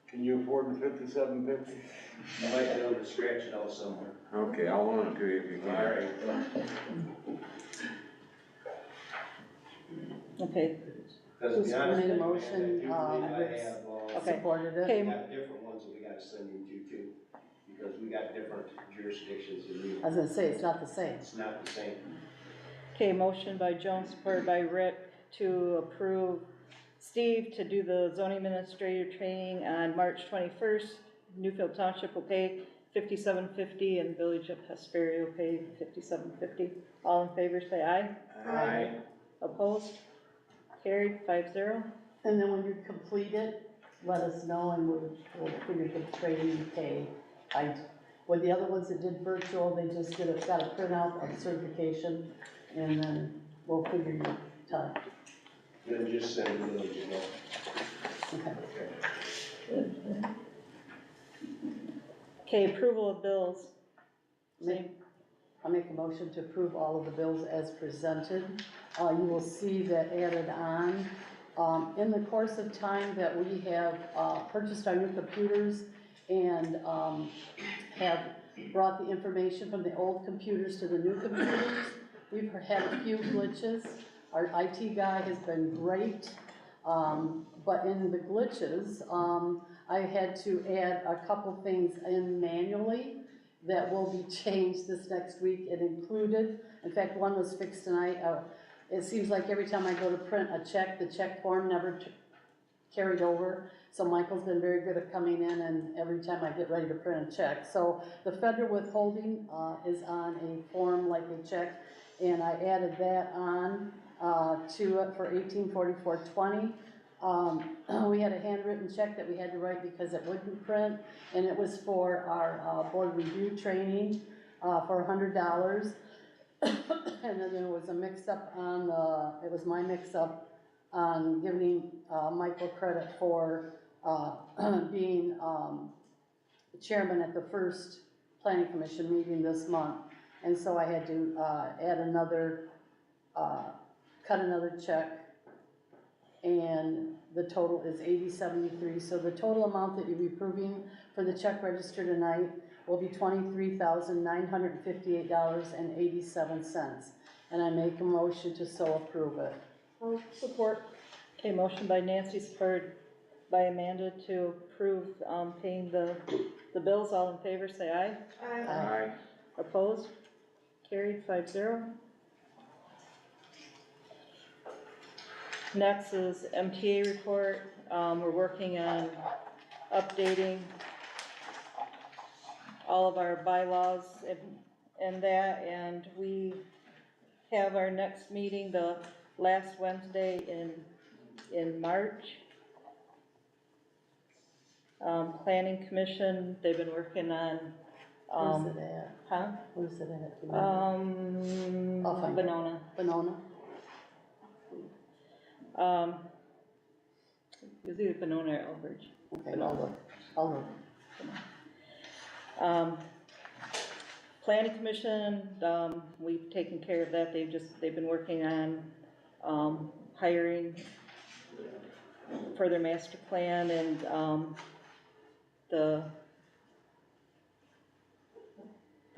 Can you afford the $57.50? You might be able to scratch it out somewhere. Okay, I'll loan it to you if you All can. right. Okay, Because to be Who's honest made a with you, motion, man, I do believe Rick's I have, Okay. supported it? Okay. we got different ones that we gotta send you to too, because we got different jurisdictions and we, I was gonna say, it's not the same. it's not the same. okay, motion by Joan, supported by Rick to approve Steve to do the zoning administrator training on March 21st. Newfield Township will pay $57.50 and Village of Hesperia will pay $57.50. All in favor, say aye. Aye. Opposed? Carried, 5-0. And then when you complete it, let us know and we'll figure the training pay. With the other ones that did virtual, they just got a printout of certification and then we'll figure your time. Then just send it to you know. Okay. Okay, approval of bills. Same. I'll make a motion to approve all of the bills as presented. You will see that added on. In the course of time that we have purchased our new computers and have brought the information from the old computers to the new computers, we've had a few glitches. Our IT guy has been great, but in the glitches, I had to add a couple things in manually that will be changed this next week and included. In fact, one was fixed tonight. It seems like every time I go to print a check, the check form never carried over. So Michael's been very good at coming in and every time I get ready to print a check. So the federal withholding is on a form like a check, and I added that on to it for 1844.20. We had a handwritten check that we had to write because it wouldn't print, and it was for our board review training for $100. And then there was a mix-up on it was my mix-up on giving Michael credit for being chairman at the first planning commission meeting this month. And so I had to add another, cut another check, and the total is $80.73. So the total amount that you'll be approving for the check register tonight will be $23,958.87. And I make a motion to so approve it. I'll support. Okay, motion by Nancy, supported by Amanda to approve paying the bills. All in favor, say aye. Aye. Opposed? Carried, 5-0. Next is MTA report. We're working on updating all of our bylaws and that, and we have our next meeting the last Wednesday in March. Planning Commission, they've been working on, Where's it at? huh? Where's it at? Do you know? I'll find it. Benona. Benona? It was either Benona or Elbridge. Okay, I'll look. Planning Commission, we've taken care of that. They've been working on, hiring for their master plan and, the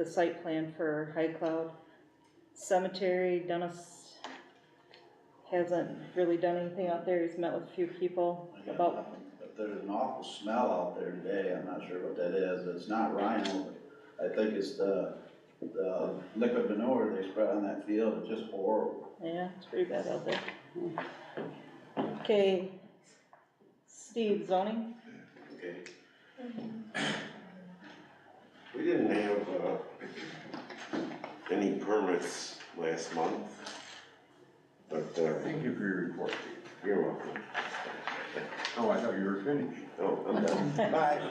site plan for High Cloud Cemetery. Dennis hasn't really done anything out there. He's met with a few people about. But there's an awful smell out there today, I'm not sure what that is, it's not rhino, but I think it's the liquid manure they spread on that field, it's just horrible. Yeah, it's pretty bad out there. Okay, Steve, zoning? Okay. We didn't have, any permits last month, but, Thank you for your report. you're welcome. Oh, I thought you were finished. Oh, I'm done. Bye.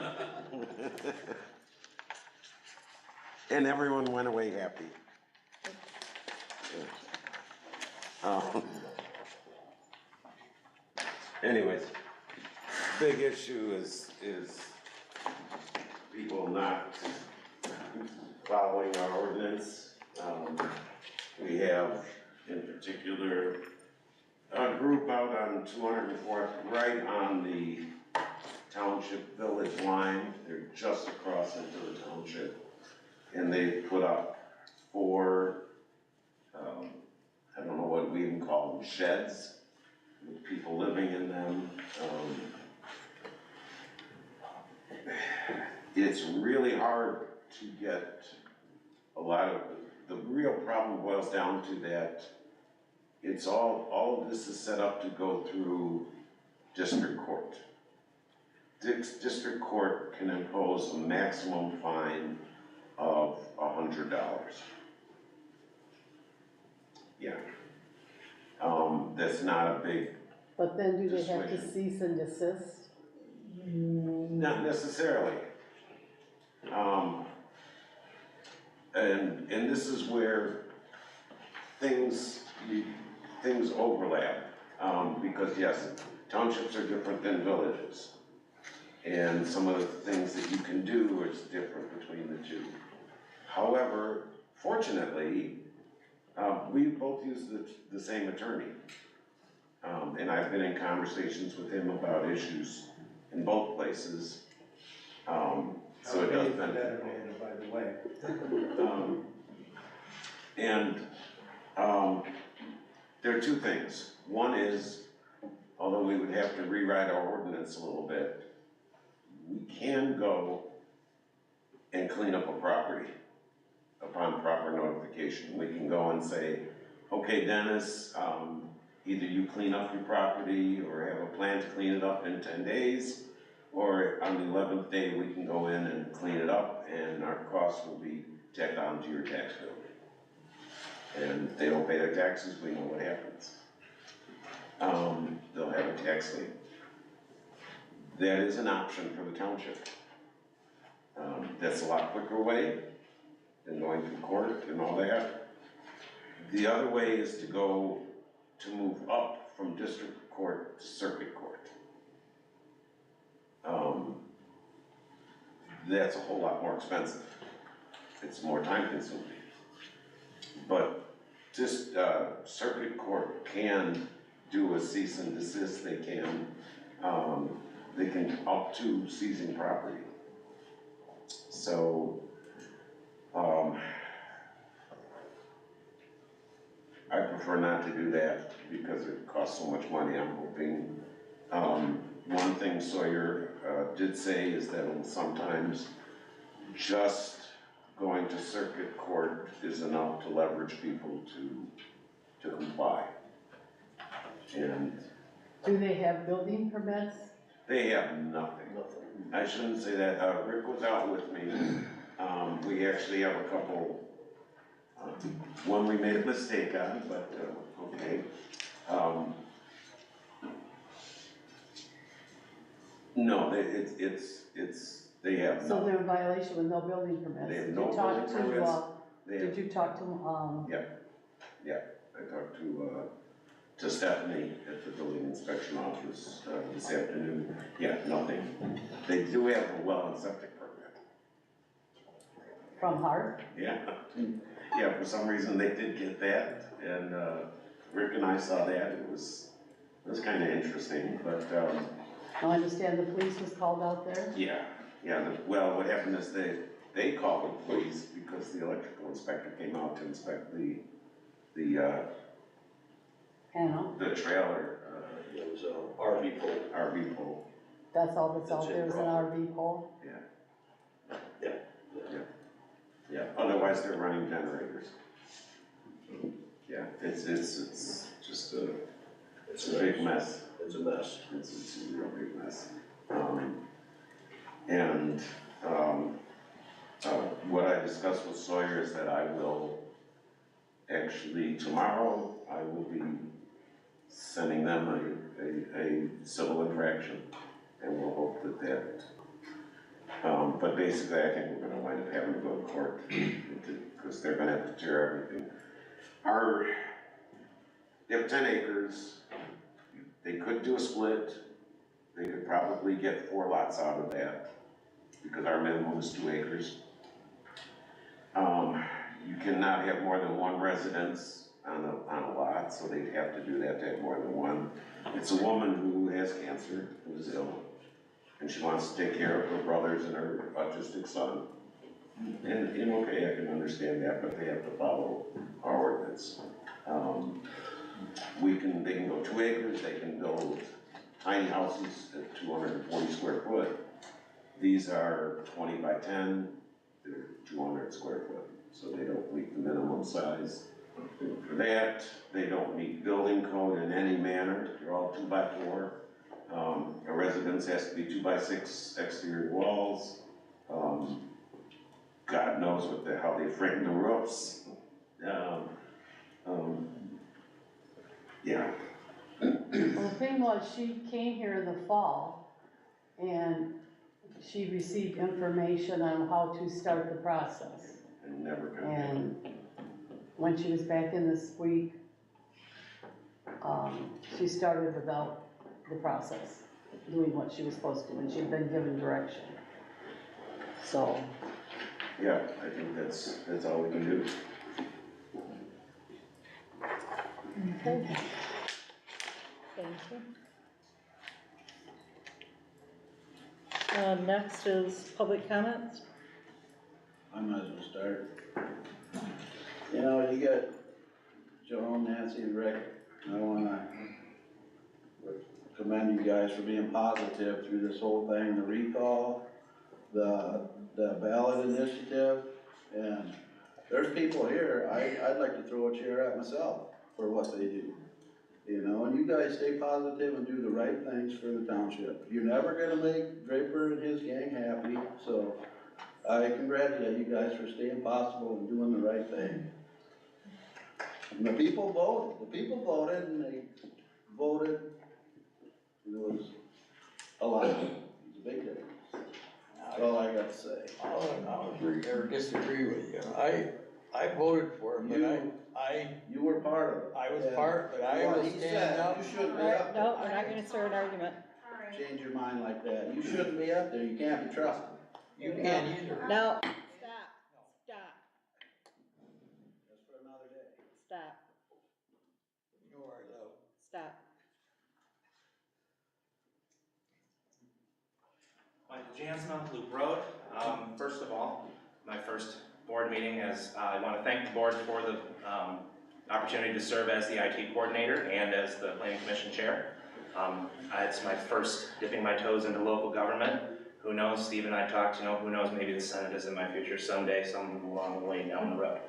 And everyone went away happy. Anyways, big issue is people not following our ordinance. We have, in particular, a group out on 204th, right on the township village line. They're just across into the township. And they put up 4, I don't know what we even call them, sheds, with people living in them. It's really hard to get a lot of, the real problem boils down to that it's all of this is set up to go through district court. District court can impose a maximum fine of $100. Yeah. That's not a big, But then do they have to Persuasion. cease and desist? not necessarily. And this is where things overlap, because yes, townships are different than villages. And some of the things that you can do is different between the two. However, fortunately, we both use the same attorney. And I've been in conversations with him about issues in both places. So it does benefit. By the way. There are 2 things. One is, although we would have to rewrite our ordinance a little bit, we can go and clean up a property upon proper notification. We can go and say, okay, Dennis, either you clean up your property or have a plan to clean it up in 10 days, or on the 11th day, we can go in and clean it up and our costs will be tacked on to your tax bill. And if they don't pay their taxes, we know what happens. They'll have a tax lien. That is an option for the township. That's a lot quicker way than going through court and all that. The other way is to move up from district court to circuit court. That's a whole lot more expensive. It's more time consuming. But just, circuit court can do a cease and desist, they can up to seizing property. So, I prefer not to do that because it costs so much money. I'm hoping, one thing Sawyer did say is that sometimes just going to circuit court is enough to leverage people to comply. And Do they have building permits? they have nothing. I shouldn't say that. Rick was out with me. We actually have a couple, one we made a mistake on, but okay. No, they have So no. they're in violation with no building permits? They have Did no you talk building to, permits. Did you talk to, Yeah, I talked to Stephanie at the building inspection office this afternoon. Yeah, nothing. They do have a well and septic permit. from Hart? Yeah, yeah, for some reason they did get that, and Rick and I saw that. It was kind of interesting, but I understand the police was called out there? yeah. Well, what happened is they called the police because the electrical inspector came out to inspect the Panel? the trailer, It was a RV pole. RV pole. That's all that's out That's it, there is an probably. RV pole? Yeah, otherwise they're running generators. Yeah, it's just it's a big mess. It's a mess. It's a real big mess. And what I discussed with Sawyer is that I will, actually, tomorrow, I will be sending them a civil infraction, and we'll hope that but basically, I think we're gonna wind up having to go to court, because they're gonna have to tear everything. They have 10 acres, they could do a split, they could probably get 4 lots out of that, because our minimum is 2 acres. You cannot have more than 1 residence on a lot, so they'd have to do that to have more than 1. It's a woman who has cancer, who is ill, and she wants to take care of her brothers and her autistic son. And, okay, I can understand that, but they have to follow our ordinance. They can go 2 acres, they can build tiny houses at 240 square foot. These are 20 by 10, they're 200 square foot, so they don't meet the minimum size. For that, they don't meet building code in any manner, they're all 2 by 4. A residence has to be 2 by 6 exterior walls. God knows how they frame the roofs. Yeah. Well, the thing was, she came here in the fall, and she received information on how to start the process. And never come And when she was back in this week, she started without the process, doing what she was supposed to, and she'd been given direction. So. Yeah, I think that's all we can do. Okay. Thank you. Next is public comments. I might as well start. You got Joan, Nancy, and Rick. I wanna commend you guys for being positive through this whole thing, the recall, the ballot initiative, and there's people here, I'd like to throw a chair at myself for what they do. And you guys stay positive and do the right things for the township. You're never gonna make Draper and his gang happy, so I congratulate you guys for staying possible and doing the right thing. And the people voted, and they voted, it was a lot, it was a big difference. That's all I got to say. I'll agree or disagree with you. I voted for him, but You were part of it. I was part, but I was standing up. You shouldn't be up there. No, we're not gonna start an argument. Change your mind like that. You shouldn't be up there, you can't be trusted. You can't either. No, stop. That's for another day. Stop. You are though. Stop. Michael Jansma, Loop Road. First of all, my first board meeting, as I want to thank the board for the opportunity to serve as the IT coordinator and as the planning commission chair. It's my first dipping my toes into local government. Who knows, Steve and I talked, who knows, maybe the Senate is in my future someday, some along the way down the road.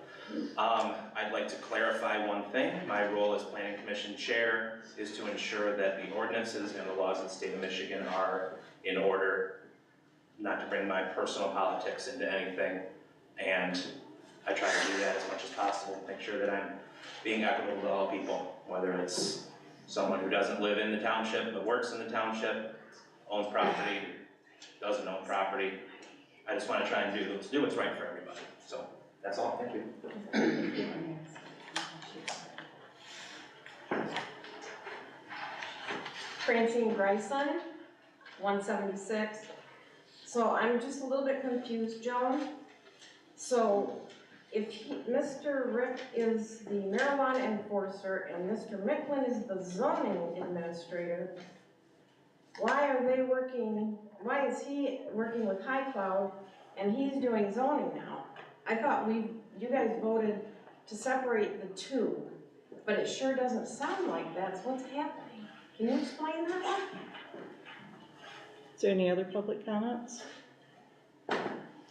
I'd like to clarify one thing. My role as planning commission chair is to ensure that the ordinances and the laws of the state of Michigan are in order, not to bring my personal politics into anything. And I try to do that as much as possible, make sure that I'm being equitable to all people, whether it's someone who doesn't live in the township but works in the township, owns property, doesn't own property. I just want to try and do what's right for everybody. So that's all. Thank you. Francine Bryson, 176. So I'm just a little bit confused, Joan. So if Mr. Rick is the marijuana enforcer and Mr. Micklin is the zoning administrator, why is he working with High Cloud and he's doing zoning now? I thought you guys voted to separate the two, but it sure doesn't sound like that's what's happening. Can you explain that? Is there any other public comments?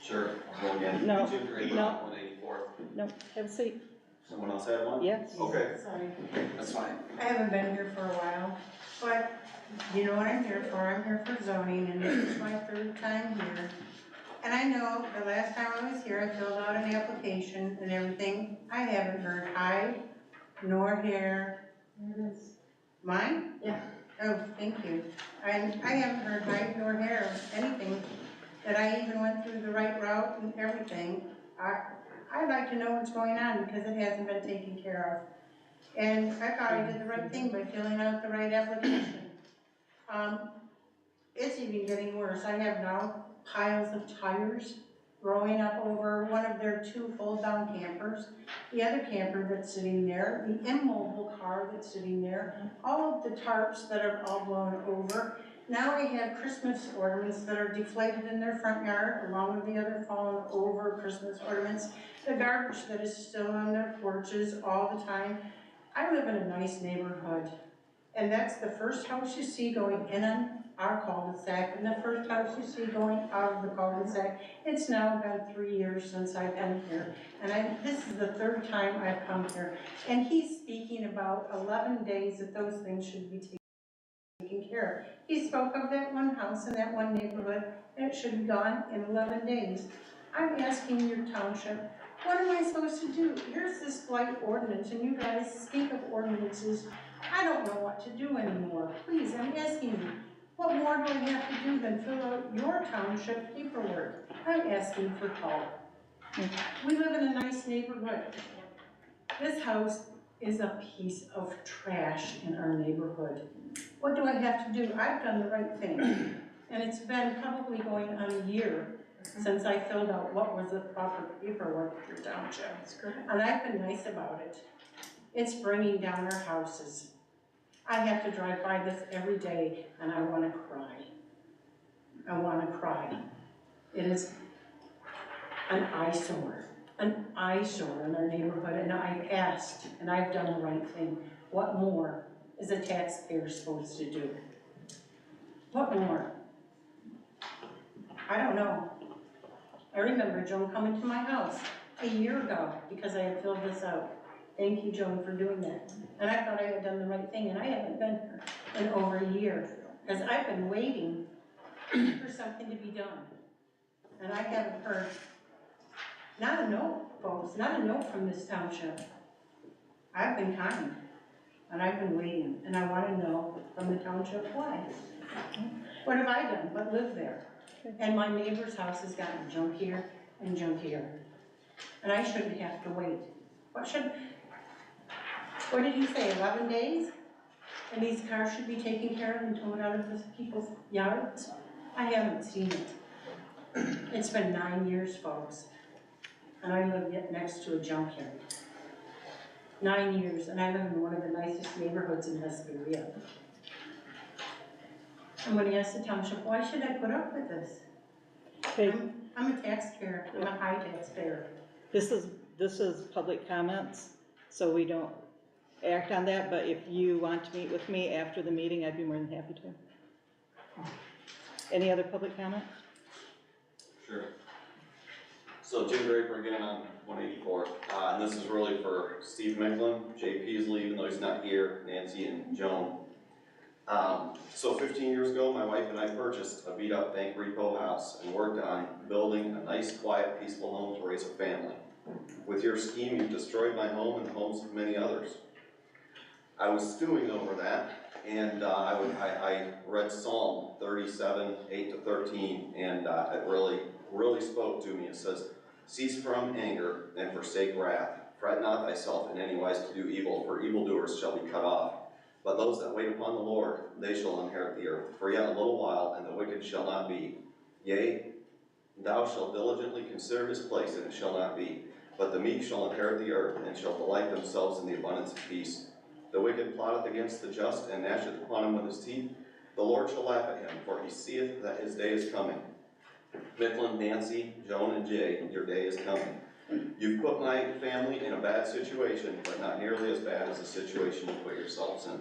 Sure, I'll go again. No, Jim Draper no. on 184th. No, have a seat. Someone else had one? Yes. Okay, Sorry, that's fine. I haven't been here for a while, but you know what I'm here for, I'm here for zoning, and this is my third time here. And I know the last time I was here, I filled out an application and everything, I haven't heard hi, nor hair. There it is. Mine? Yeah. Oh, thank you. I haven't heard hi nor hair, anything, that I even went through the right route and everything. I'd like to know what's going on because it hasn't been taken care of. And I thought I did the right thing by filling out the right application. It's even getting worse. I have now piles of tires growing up over one of their 2 fold-down campers, the other camper that's sitting there, the immobile car that's sitting there, all of the tarps that are all blown over. Now I have Christmas ornaments that are deflated in their front yard, along with the other fallen over Christmas ornaments. The garbage that is still on their porches all the time. I live in a nice neighborhood, and that's the first house you see going in on our cul-de-sac, and the first house you see going out of the cul-de-sac. It's now been 3 years since I've been here, and this is the 3rd time I've come here. And he's speaking about 11 days that those things should be taken care of. He spoke of that one house in that one neighborhood, and it should be gone in 11 days. I'm asking your township, what am I supposed to do? Here's this blight ordinance, and you guys speak of ordinances. I don't know what to do anymore. Please, I'm asking you, what more do I have to do than fill out your township paperwork? I'm asking for help. We live in a nice neighborhood. This house is a piece of trash in our neighborhood. What do I have to do? I've done the right thing. And it's been probably going on a year since I filled out what was the proper paperwork for township. And I've been nice about it. It's bringing down our houses. I have to drive by this every day and I want to cry. I want to cry. It is an eyesore in our neighborhood, and I've asked, and I've done the right thing. What more is a taxpayer supposed to do? What more? I don't know. I remember Joan coming to my house a year ago because I had filled this out. Thank you, Joan, for doing that. And I thought I had done the right thing, and I haven't been here in over a year because I've been waiting for something to be done. And I haven't heard, not a note, folks, not a note from this township. I've been kind, and I've been waiting, and I want to know from the township why. What have I done but live there? And my neighbor's house has gotten junkier and junkier. And I shouldn't have to wait. What did he say, 11 days? And these cars should be taken care of and towed out of the people's yards? I haven't seen it. It's been 9 years, folks. And I live next to a junkyard. 9 years, and I live in one of the nicest neighborhoods in Hesperia. I'm gonna ask the township, why should I put up with this? Okay, I'm a taxpayer, I'm a high taxpayer. this is public comments, so we don't act on that, but if you want to meet with me after the meeting, I'd be more than happy to. Any other public comments? Sure. So Jim Draper again on 184, and this is really for Steve Micklin, Jay Peasley, even though he's not here, Nancy and Joan. So 15 years ago, my wife and I purchased a beat-up bank repo house and worked on building a nice, quiet, peaceful home to raise a family. With your scheme, you've destroyed my home and the homes of many others. I was stewing over that, and I read Psalm 37, 8-13, and it really spoke to me. It says, "Cease from anger and forsake wrath. Fret not thyself in any wise to do evil, for evildoers shall be cut off. But those that wait upon the Lord, they shall inherit the earth. For yet a little while, and the wicked shall not be. Yea, thou shalt diligently consider his place, and it shall not be. But the meek shall inherit the earth, and shall delight themselves in the abundance of peace. The wicked plotteth against the just, and gnasheth upon him with his teeth. The Lord shall laugh at him, for he seeth that his day is coming." Micklin, Nancy, Joan, and Jay, your day is coming. You've put my family in a bad situation, but not nearly as bad as the situation you put yourselves in.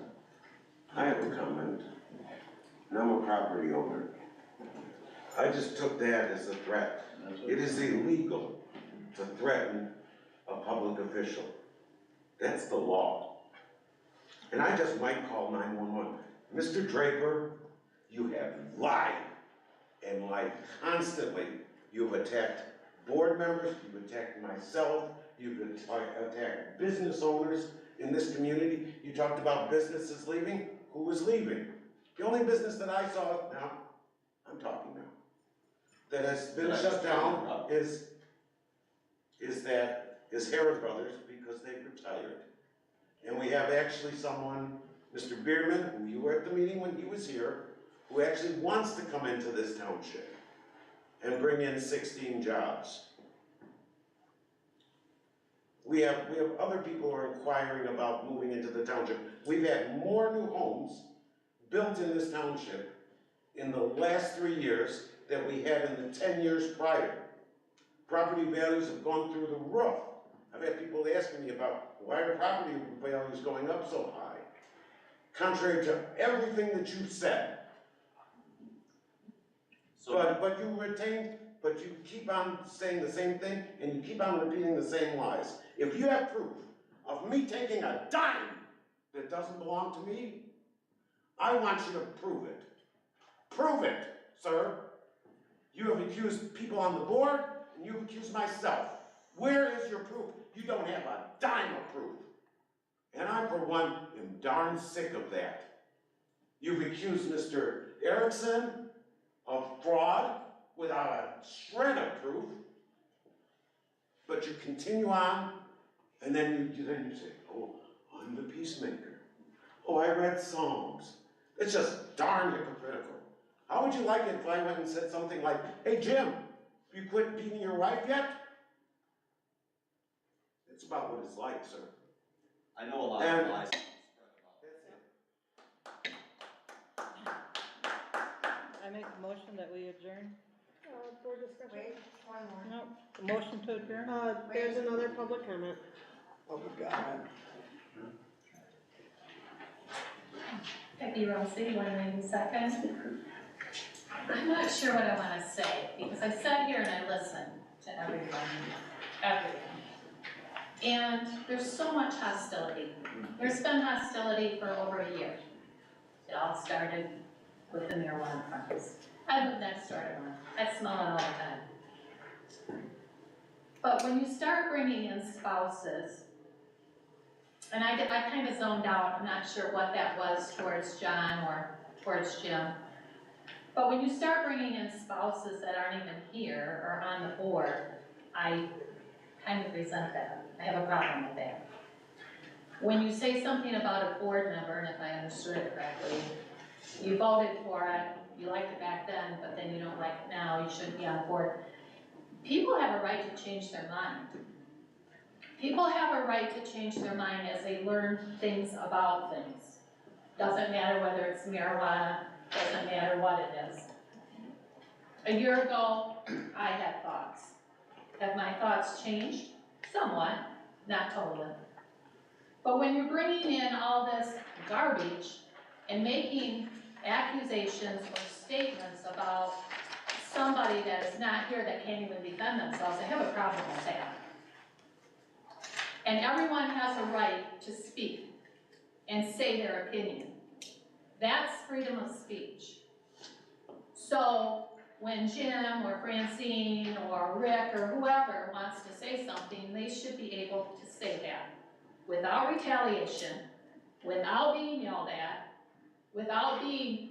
I have a comment, and I'm a property owner. I just took that as a threat. It is illegal to threaten a public official. That's the law. And I just might call 911. Mr. Draper, you have lied and lied constantly. You've attacked board members, you've attacked myself, you've attacked business owners in this community. You talked about businesses leaving. Who was leaving? The only business that I saw, now, I'm talking now, that has been shut down is Harris Brothers, because they've retired. And we have actually someone, Mr. Bierman, who you were at the meeting when he was here, who actually wants to come into this township and bring in 16 jobs. We have other people who are inquiring about moving into the township. We've had more new homes built in this township in the last 3 years than we had in the 10 years prior. Property values have gone through the roof. I've had people asking me about why are property values going up so high? Contrary to everything that you've said. But you keep on saying the same thing and you keep on repeating the same lies. If you have proof of me taking a dime that doesn't belong to me, I want you to prove it. Prove it, sir. You have accused people on the board and you've accused myself. Where is your proof? You don't have a dime of proof. And I, for one, am darn sick of that. You've accused Mr. Erickson of fraud without a shred of proof, but you continue on, and then you say, oh, I'm the peacemaker. Oh, I read Psalms. It's just darn hypocritical. How would you like it if I went and said something like, hey, Jim, you quit beating your wife yet? It's about what it's like, sir. I know a lot of lies. I make a motion that we adjourn. For discussion? Wait, one more. No, motion to adjourn? There's another public comment. Public comment. Becky Rossi, 192nd. I'm not sure what I want to say, because I sat here and I listened to everyone. And there's so much hostility. There's been hostility for over a year. It all started with the marijuana farms. I live next door to one. I smell it all the time. But when you start bringing in spouses, and I kind of zoned out, I'm not sure what that was towards John or towards Jim. But when you start bringing in spouses that aren't even here or on the board, I kind of resent that. I have a problem with that. When you say something about a board member, and if I understood it correctly, you voted for it, you liked it back then, but then you don't like it now, you shouldn't be on board. People have a right to change their mind. People have a right to change their mind as they learn things about things. Doesn't matter whether it's marijuana, doesn't matter what it is. A year ago, I had thoughts. Have my thoughts changed? Somewhat, not totally. But when you're bringing in all this garbage and making accusations or statements about somebody that is not here that can't even defend themselves, I have a problem with that. And everyone has a right to speak and say their opinion. That's freedom of speech. So when Jim or Francine or Rick or whoever wants to say something, they should be able to say that without retaliation, without being yelled at, without being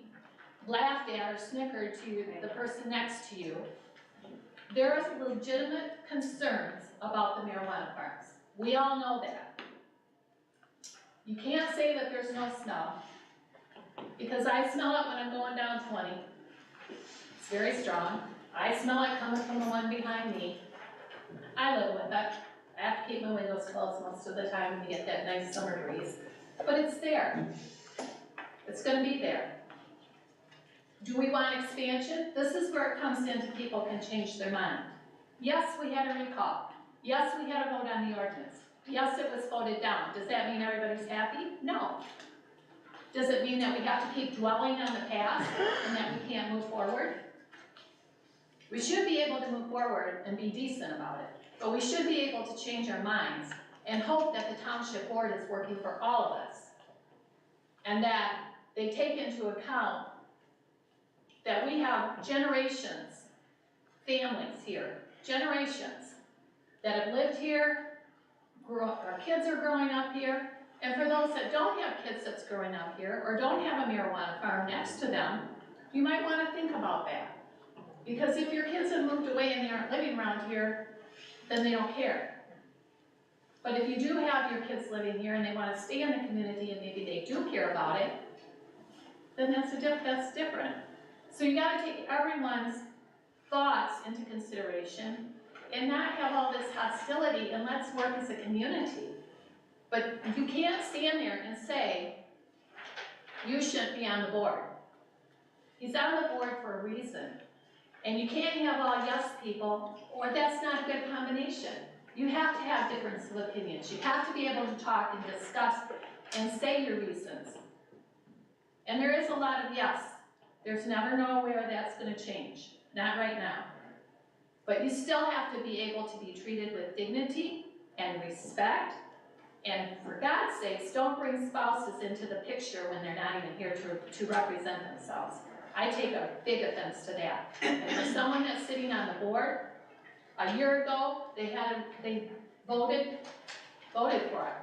laughed at or snickered to the person next to you. There is legitimate concerns about the marijuana farms. We all know that. You can't say that there's no smell, because I smell it when I'm going down 20. It's very strong. I smell it coming from the one behind me. I live with it. I have to keep my windows closed most of the time when you get that nice summer breeze. But it's there. It's gonna be there. Do we want expansion? This is where it comes into people can change their mind. Yes, we had a recall. Yes, we had a vote on the ordinance. Yes, it was voted down. Does that mean everybody's happy? No. Does it mean that we have to keep dwelling on the past and that we can't move forward? We should be able to move forward and be decent about it, but we should be able to change our minds and hope that the township board is working for all of us. And that they take into account that we have generations, families here, generations that have lived here, our kids are growing up here, and for those that don't have kids that's growing up here or don't have a marijuana farm next to them, you might want to think about that. Because if your kids have moved away and they aren't living around here, then they don't care. But if you do have your kids living here and they want to stay in the community and maybe they do care about it, then that's different. So you gotta take everyone's thoughts into consideration and not have all this hostility, and let's work as a community. But you can't stand there and say, you shouldn't be on the board. He's on the board for a reason. And you can't have all yes people, or that's not a good combination. You have to have difference of opinions. You have to be able to talk and discuss and say your reasons. And there is a lot of yes. There's never no where that's gonna change, not right now. But you still have to be able to be treated with dignity and respect. And for God's sakes, don't bring spouses into the picture when they're not even here to represent themselves. I take a big offense to that. And for someone that's sitting on the board, a year ago, they voted for it.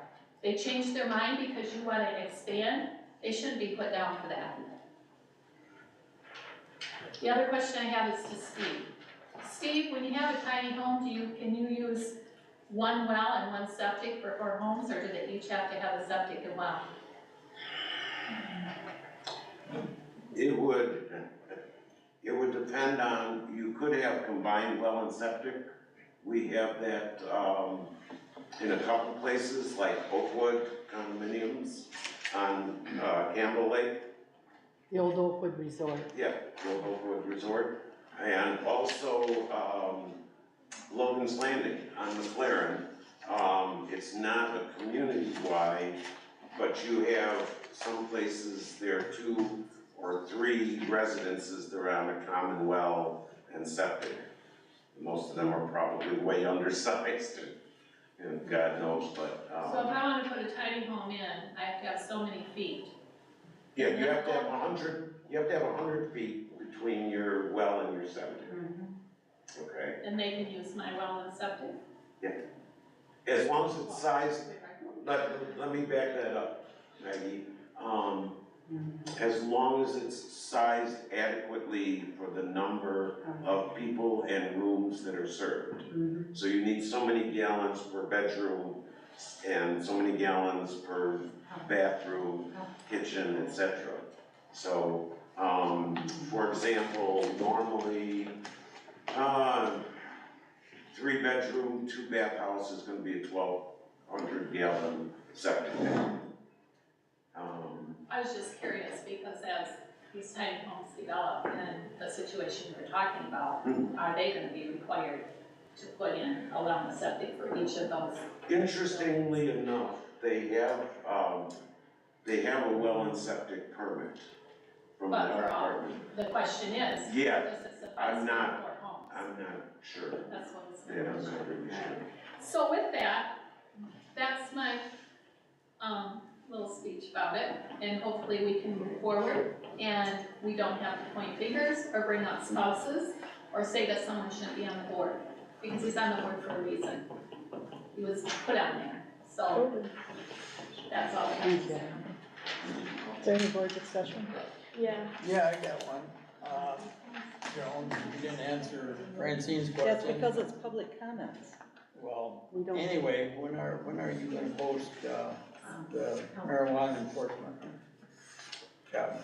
They changed their mind because you want to expand. They shouldn't be put down for that. The other question I have is to Steve. Steve, when you have a tiny home, can you use one well and one septic for 4 homes, or do they each have to have a septic and well? It would depend on, you could have combined well and septic. We have that, in a couple places, like Oakwood condominiums on, Campbell Lake. The old Oakwood Resort. Yeah, the old Oakwood Resort. And also, Logan's Landing on McLaren. It's not a community-wide, but you have some places, there are 2 or 3 residences that are on a common well and septic. Most of them are probably way undersized, and God knows, but. So if I want to put a tiny home in, I have to have so many feet. Yeah, you have to have 100 feet between your well and your septic. Okay? And they can use my well and septic? Yeah. As long as it's sized, let me back that up, Maggie. As long as it's sized adequately for the number of people and rooms that are served. So you need so many gallons per bedroom and so many gallons per bathroom, kitchen, etc. So, for example, normally, 3-bedroom, 2-bath house is gonna be a 1,200 gallon septic tank. I was just curious because as these tiny homes develop and the situation we're talking about, are they gonna be required to put in a well and septic for each of those? Interestingly enough, they have a well and septic permit from the health department. The question is, Yeah, does it suffice I'm for not 4 homes? I'm not sure. That's what it's. Yeah, I'm not really sure. So with that, that's my, little speech about it, and hopefully we can move forward, and we don't have to point fingers or bring up spouses, or say that someone shouldn't be on the board, because he's on the board for a reason. He was put on there, so that's all I have to say. Is there any board discussion? Yeah. Yeah, I got one. Joan, you didn't answer Francine's question. That's because it's public comments. Well, anyway, when are you gonna post, the marijuana enforcement job?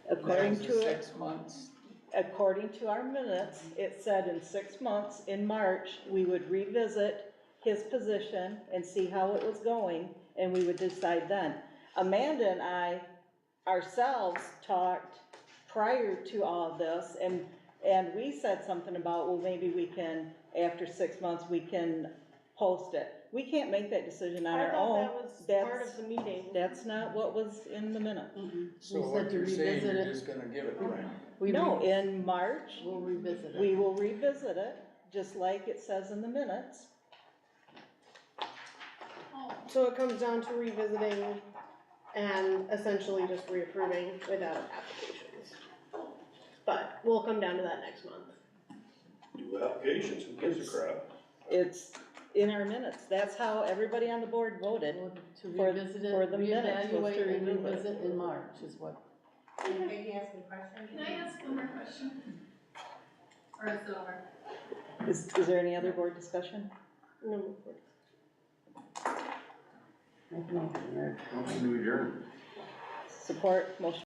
According That was to 6 months. According to our minutes, it said in 6 months, in March, we would revisit his position and see how it was going, and we would decide then. Amanda and I ourselves talked prior to all of this, and we said something about, well, maybe we can, after 6 months, we can post it. we can't make that decision on I our thought own. that was part of the meeting. That's not what was in the minutes. So We said what to you're saying, revisit you're it. just gonna give it to him? No, in March, We'll revisit it. we will revisit it, just like it says in the minutes. So it comes down to revisiting and essentially just reapproving without applications. But we'll come down to that next month. Do applications, who gives a crap? It's in our minutes. That's how everybody on the board voted. To For- revisit it, for the minutes was to reevaluate and revisit. revisit in March is what. Can Peggy ask me a question? Can I ask one more question? Or is it over? Is there any other board discussion? No. Motion to adjourn. Support, motion